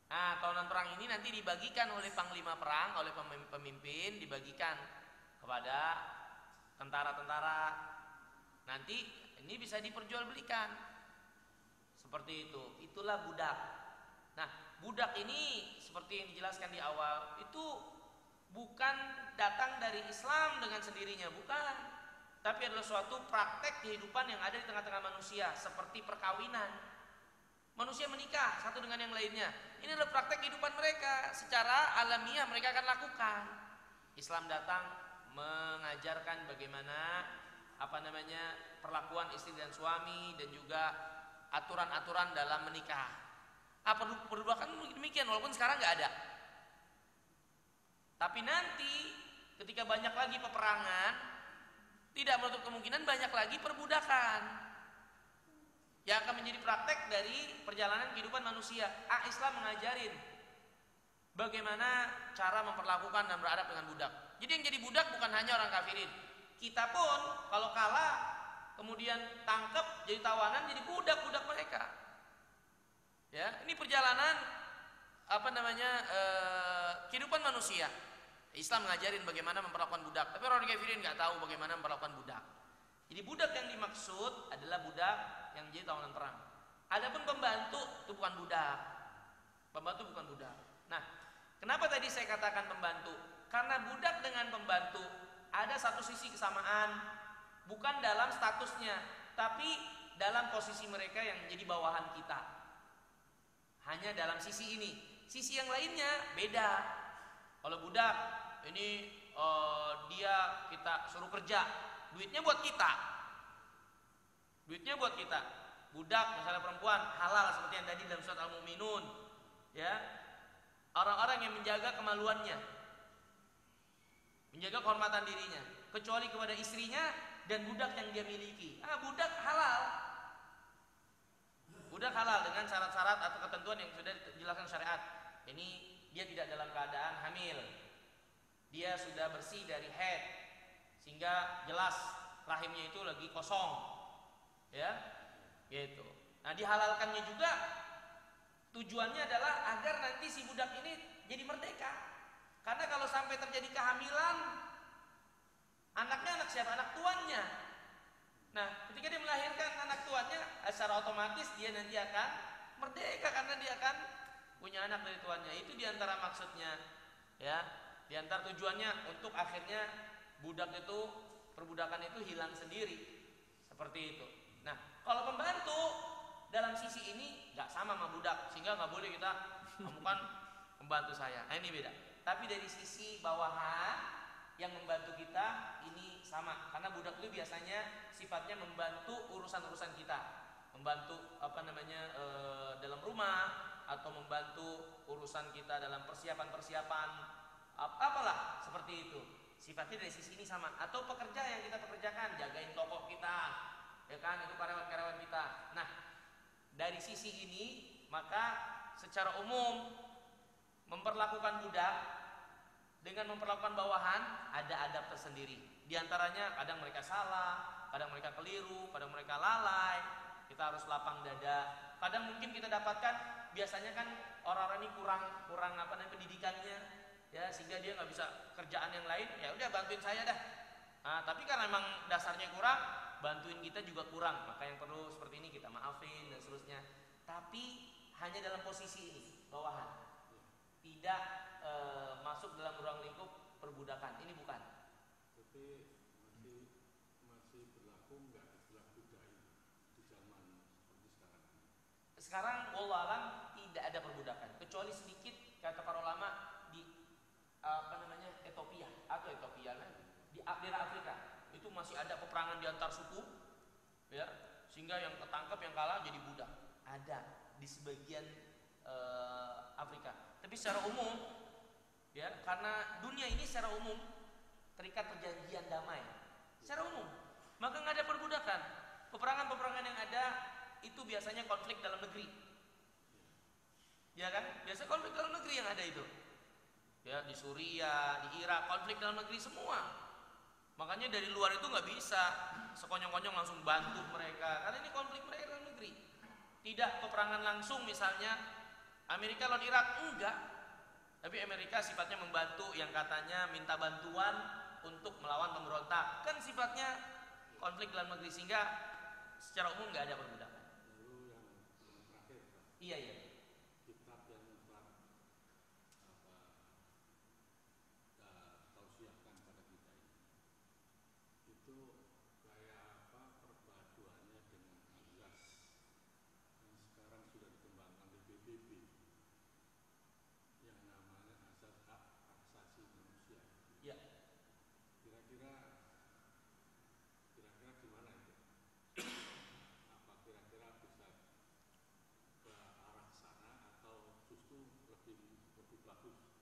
Nah, tawanan perang ini nanti dibagikan oleh panglima perang, oleh pemimpin, dibagikan kepada tentara-tentara. Nanti ini bisa diperjualbelikan. Seperti itu. Itulah budak. Nah, budak ini seperti yang dijelaskan di awal, itu bukan datang dari Islam dengan sendirinya, bukan. Tapi adalah suatu praktek kehidupan yang ada di tengah-tengah manusia, seperti perkawinan. Manusia menikah satu dengan yang lainnya. Ini adalah praktek kehidupan mereka. Secara alamiah mereka akan lakukan. Islam datang mengajarkan bagaimana perlakuan istri dan suami, dan juga aturan-aturan dalam menikah. Perbudakan demikian, walaupun sekarang nggak ada. Tapi nanti ketika banyak lagi peperangan, tidak menutup kemungkinan banyak lagi perbudakan yang akan menjadi praktek dari perjalanan kehidupan manusia. Islam mengajarin bagaimana cara memperlakukan dan beradab dengan budak. Jadi yang jadi budak bukan hanya orang kafirin. Kita pun kalau kalah kemudian tangkap jadi tawanan, jadi budak-budak mereka. Ya, ini perjalanan kehidupan manusia. Islam mengajarin bagaimana memperlakukan budak, tapi orang kafirin nggak tahu bagaimana memperlakukan budak. Jadi budak yang dimaksud adalah budak yang menjadi tawanan perang. Adapun pembantu itu bukan budak. Pembantu bukan budak. Nah, kenapa tadi saya katakan pembantu? Karena budak dengan pembantu ada satu sisi kesamaan, bukan dalam statusnya, tapi dalam posisi mereka yang menjadi bawahan kita. Hanya dalam sisi ini. Sisi yang lainnya beda. Kalau budak ini dia kita suruh kerja, duitnya buat kita. Budak misalnya perempuan halal seperti yang tadi dalam surat Al-Mu'minun, ya. Orang-orang yang menjaga kemaluannya, menjaga kehormatan dirinya, kecuali kepada istrinya dan budak yang dia miliki. Budak halal. Budak halal dengan syarat-syarat atau ketentuan yang sudah dijelaskan syariat. Ini dia tidak dalam keadaan hamil, dia sudah bersih dari haid, sehingga jelas rahimnya itu lagi kosong, ya, gitu. Nah, dihalalkannya juga tujuannya adalah agar nanti si budak ini jadi merdeka. Karena kalau sampai terjadi kehamilan, anaknya anak siapa? Anak tuannya. Nah, ketika dia melahirkan anak tuannya, secara otomatis dia nanti akan merdeka karena dia akan punya anak dari tuannya. Itu diantara maksudnya, ya. Diantara tujuannya untuk akhirnya budak itu, perbudakan itu hilang sendiri, seperti itu. Nah, kalau pembantu dalam sisi ini nggak sama sama budak, sehingga nggak boleh kita kamu kan membantu saya. Nah, ini beda. Tapi dari sisi bawahan yang membantu kita ini sama, karena budak itu biasanya sifatnya membantu urusan-urusan kita, membantu dalam rumah, atau membantu urusan kita dalam persiapan apalah seperti itu. Sifatnya dari sisi ini sama. Atau pekerja yang kita pekerjakan, jagain toko kita, ya kan, itu karyawan-karyawan kita. Nah, dari sisi ini maka secara umum memperlakukan budak dengan memperlakukan bawahan ada adab tersendiri. Di antaranya kadang mereka salah, kadang mereka keliru, kadang mereka lalai. Kita harus lapang dada. Kadang mungkin kita dapatkan biasanya kan orang-orang ini kurang pendidikannya, ya, sehingga dia nggak bisa kerjaan yang lain. Ya udah, bantuin saya dah. Nah, tapi karena memang dasarnya kurang, bantuin kita juga kurang. Maka yang perlu seperti ini kita maafin dan seterusnya. Tapi hanya dalam posisi ini, bawahan. Tidak masuk dalam ruang lingkup perbudakan. Ini bukan. Tapi masih berlaku nggak istilah budak di zaman seperti sekarang? Sekarang wallahualam tidak ada perbudakan, kecuali sedikit kata para ulama di Ethiopia atau di daerah Afrika. Itu masih ada peperangan di antar suku, ya, sehingga yang ketangkap yang kalah jadi budak. Ada di sebagian Afrika. Tapi secara umum, ya, karena dunia ini secara umum terikat perjanjian damai, secara umum, maka nggak ada perbudakan. Peperangan-peperangan yang ada itu biasanya konflik dalam negeri, ya kan? Biasa konflik dalam negeri yang ada itu, ya, di Suriah, di Irak, konflik dalam negeri semua. Makanya dari luar itu nggak bisa sekonyong-konyong langsung bantu mereka, karena ini konflik mereka dalam negeri. Tidak peperangan langsung, misalnya Amerika lawan Irak, enggak. Tapi Amerika sifatnya membantu yang katanya minta bantuan untuk melawan pemberontak. Kan sifatnya konflik dalam negeri, sehingga secara umum enggak ada perbudakan. Lalu yang terakhir, Pak. Iya. Kitab yang telah tausiahkan pada kita ini, itu kayak apa perpaduannya dengan azas yang sekarang sudah dikembangkan di PBB, yang namanya asas hak asasi manusia. Ya. Kira-kira gimana itu? Apa kira-kira bisa ke arah sana atau justru lebih bagus kitab Ustaz?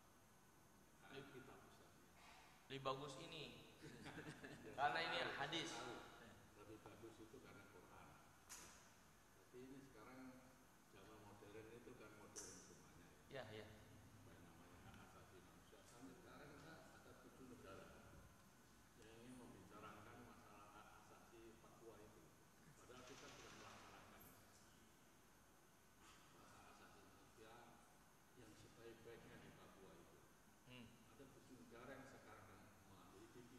Lebih bagus ini karena ini hadis. Lebih bagus itu karena Quran. Tapi ini sekarang zaman modern itu kan modern semuanya. Ya. Baik namanya hak asasi manusia. Sampai sekarang kita ada 7 negara yang ingin membicarakan masalah hak asasi Papua itu. Padahal kita sudah melaksanakan hak asasi manusia yang sebaik-baiknya di Papua itu. Ada 7 negara yang sekarang mengambil itu.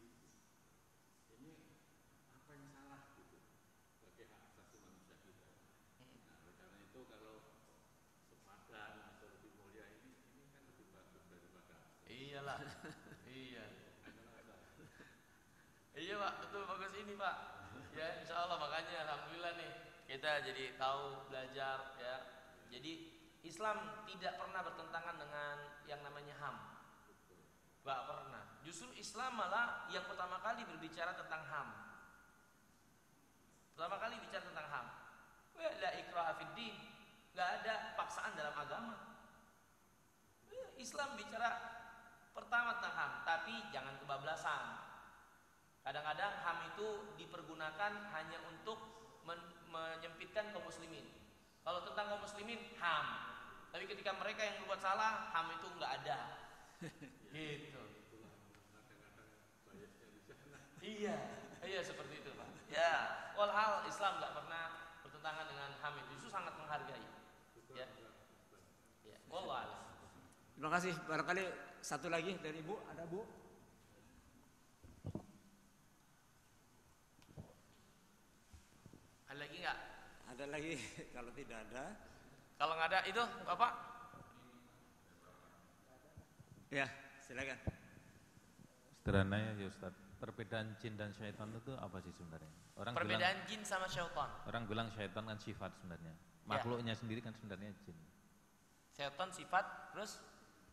Ini apa yang salah gitu bagi hak asasi manusia kita? Nah, oleh karena itu kalau sepadan atau lebih mulia ini kan lebih bagus daripada. Iyalah. Iya. Iya Pak, betul, bagus ini Pak. Ya, insya Allah, makanya alhamdulillah nih kita jadi tahu, belajar, ya. Jadi Islam tidak pernah bertentangan dengan yang namanya HAM. Gak pernah. Justru Islam malah yang pertama kali berbicara tentang HAM. Pertama kali bicara tentang HAM. La ikraha fid din. Gak ada paksaan dalam agama. Islam bicara pertama tentang HAM, tapi jangan kebablasan. Kadang-kadang HAM itu dipergunakan hanya untuk menyempitkan kaum muslimin. Kalau tentang kaum muslimin HAM, tapi ketika mereka yang berbuat salah, HAM itu nggak ada. Gitu. Iya seperti itu Pak. Ya, walhal Islam nggak pernah bertentangan dengan HAM itu, justru sangat menghargai. Ya. Wallah. Terima kasih. Barangkali satu lagi dari Ibu, ada Bu? Ada lagi nggak? Ada lagi? Kalau tidak ada, Kalau nggak ada itu Bapak? Ya, silakan. Sederhana ya Ustaz. Perbedaan jin dan syaitan itu apa sih sebenarnya? Perbedaan jin sama syaitan. Orang bilang syaitan kan sifat sebenarnya. Makhluknya sendiri kan sebenarnya jin. Syaitan sifat, terus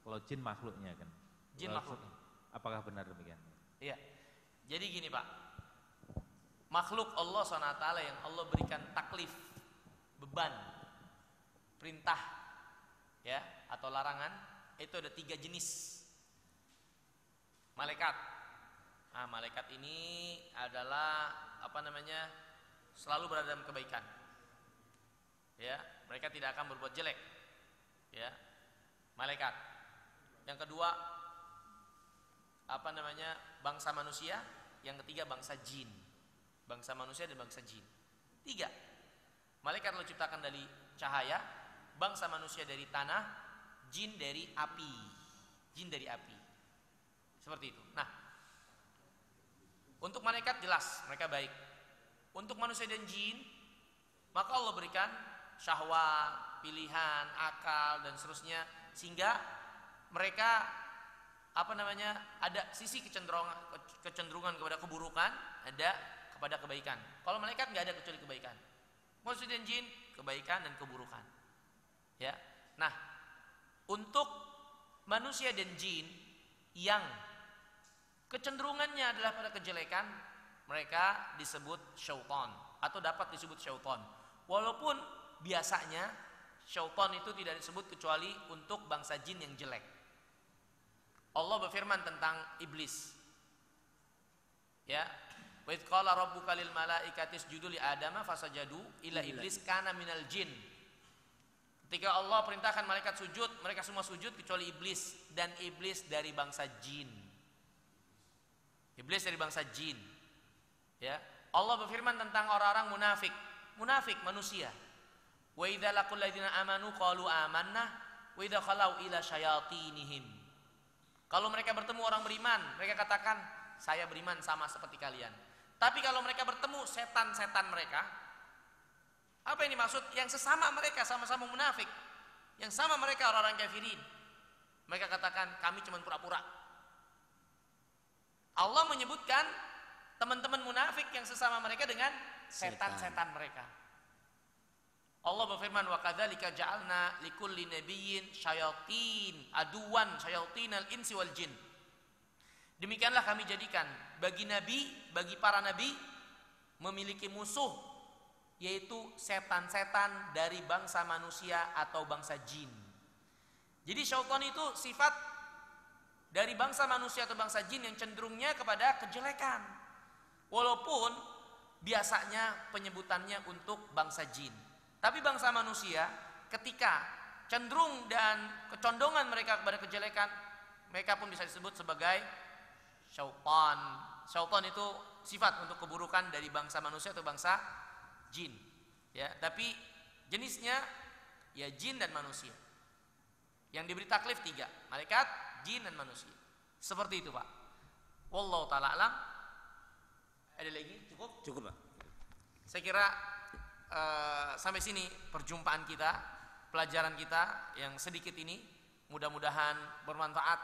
kalau jin makhluknya kan. Jin makhluk. Apakah benar demikian? Iya. Jadi gini Pak, makhluk Allah SWT yang Allah berikan taklif, beban, perintah, ya atau larangan, itu ada 3 jenis. Malaikat. Nah, malaikat ini adalah selalu berada dalam kebaikan. Ya, mereka tidak akan berbuat jelek. Ya, malaikat. Yang kedua, bangsa manusia. Yang ketiga, bangsa jin. Bangsa manusia dan bangsa jin. 3. Malaikat Allah ciptakan dari cahaya, bangsa manusia dari tanah, jin dari api. Jin dari api. Seperti itu. Nah, untuk malaikat jelas mereka baik. Untuk manusia dan jin, maka Allah berikan syahwat, pilihan, akal dan seterusnya, sehingga mereka ada sisi kecenderungan kepada keburukan, ada kepada kebaikan. Kalau malaikat nggak ada kecuali kebaikan. Manusia dan jin kebaikan dan keburukan. Ya. Nah, untuk manusia dan jin yang kecenderungannya adalah pada kejelekan, mereka disebut syaitan atau dapat disebut syaitan. Walaupun biasanya syaitan itu tidak disebut kecuali untuk bangsa jin yang jelek. Allah berfirman tentang iblis. Ya, wa idz qala rabbuka lil malaikati isjudu li adama fasajadu illa iblis kana minal jin. Ketika Allah perintahkan malaikat sujud, mereka semua sujud kecuali iblis, dan iblis dari bangsa jin. Iblis dari bangsa jin. Ya, Allah berfirman tentang orang-orang munafik. Munafik manusia. Wa idza laqul ladzina amanu qalu amanna wa idza khalau ila syayatinihim. Kalau mereka bertemu orang beriman, mereka katakan, saya beriman sama seperti kalian. Tapi kalau mereka bertemu setan-setan mereka, apa yang dimaksud? Yang sesama mereka sama-sama munafik, yang sama mereka orang-orang kafirin, mereka katakan kami cuma pura-pura. Allah menyebutkan teman-teman munafik yang sesama mereka dengan setan-setan mereka. Allah berfirman, wa kadzalika ja'alna likulli nabiyyin syayatin aduwan syayatinal insi wal jin. Demikianlah kami jadikan bagi para nabi memiliki musuh, yaitu setan-setan dari bangsa manusia atau bangsa jin. Jadi syaitan itu sifat dari bangsa manusia atau bangsa jin yang cenderungnya kepada kejelekan. Walaupun biasanya penyebutannya untuk bangsa jin. Tapi bangsa manusia ketika cenderung dan kecondongan mereka kepada kejelekan, mereka pun bisa disebut sebagai syaitan. Syaitan itu sifat untuk keburukan dari bangsa manusia atau bangsa jin. Ya, tapi jenisnya ya jin dan manusia. Yang diberi taklif 3, malaikat, jin dan manusia. Seperti itu, Pak. Wallahu taala alam. Ada lagi? Cukup? Cukup, Pak. Saya kira sampai sini perjumpaan kita, pelajaran kita yang sedikit ini, mudah-mudahan bermanfaat.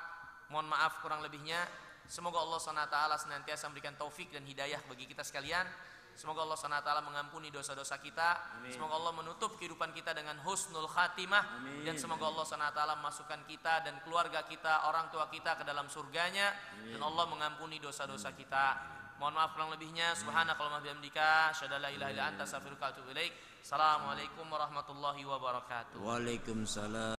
Mohon maaf kurang lebihnya. Semoga Allah SWT senantiasa memberikan taufik dan hidayah bagi kita sekalian. Semoga Allah SWT mengampuni dosa-dosa kita. Amin. Semoga Allah menutup kehidupan kita dengan husnul khatimah. Amin. Dan semoga Allah SWT memasukkan kita dan keluarga kita, orang tua kita ke dalam surganya. Amin. Dan Allah mengampuni dosa-dosa kita. Mohon maaf kurang lebihnya. Subhanakallahumma bihamdika, asyhadu an la ilaha illa anta, astaghfiruka wa atubu ilaik. Assalamualaikum warahmatullahi wabarakatuh. Waalaikumsalam.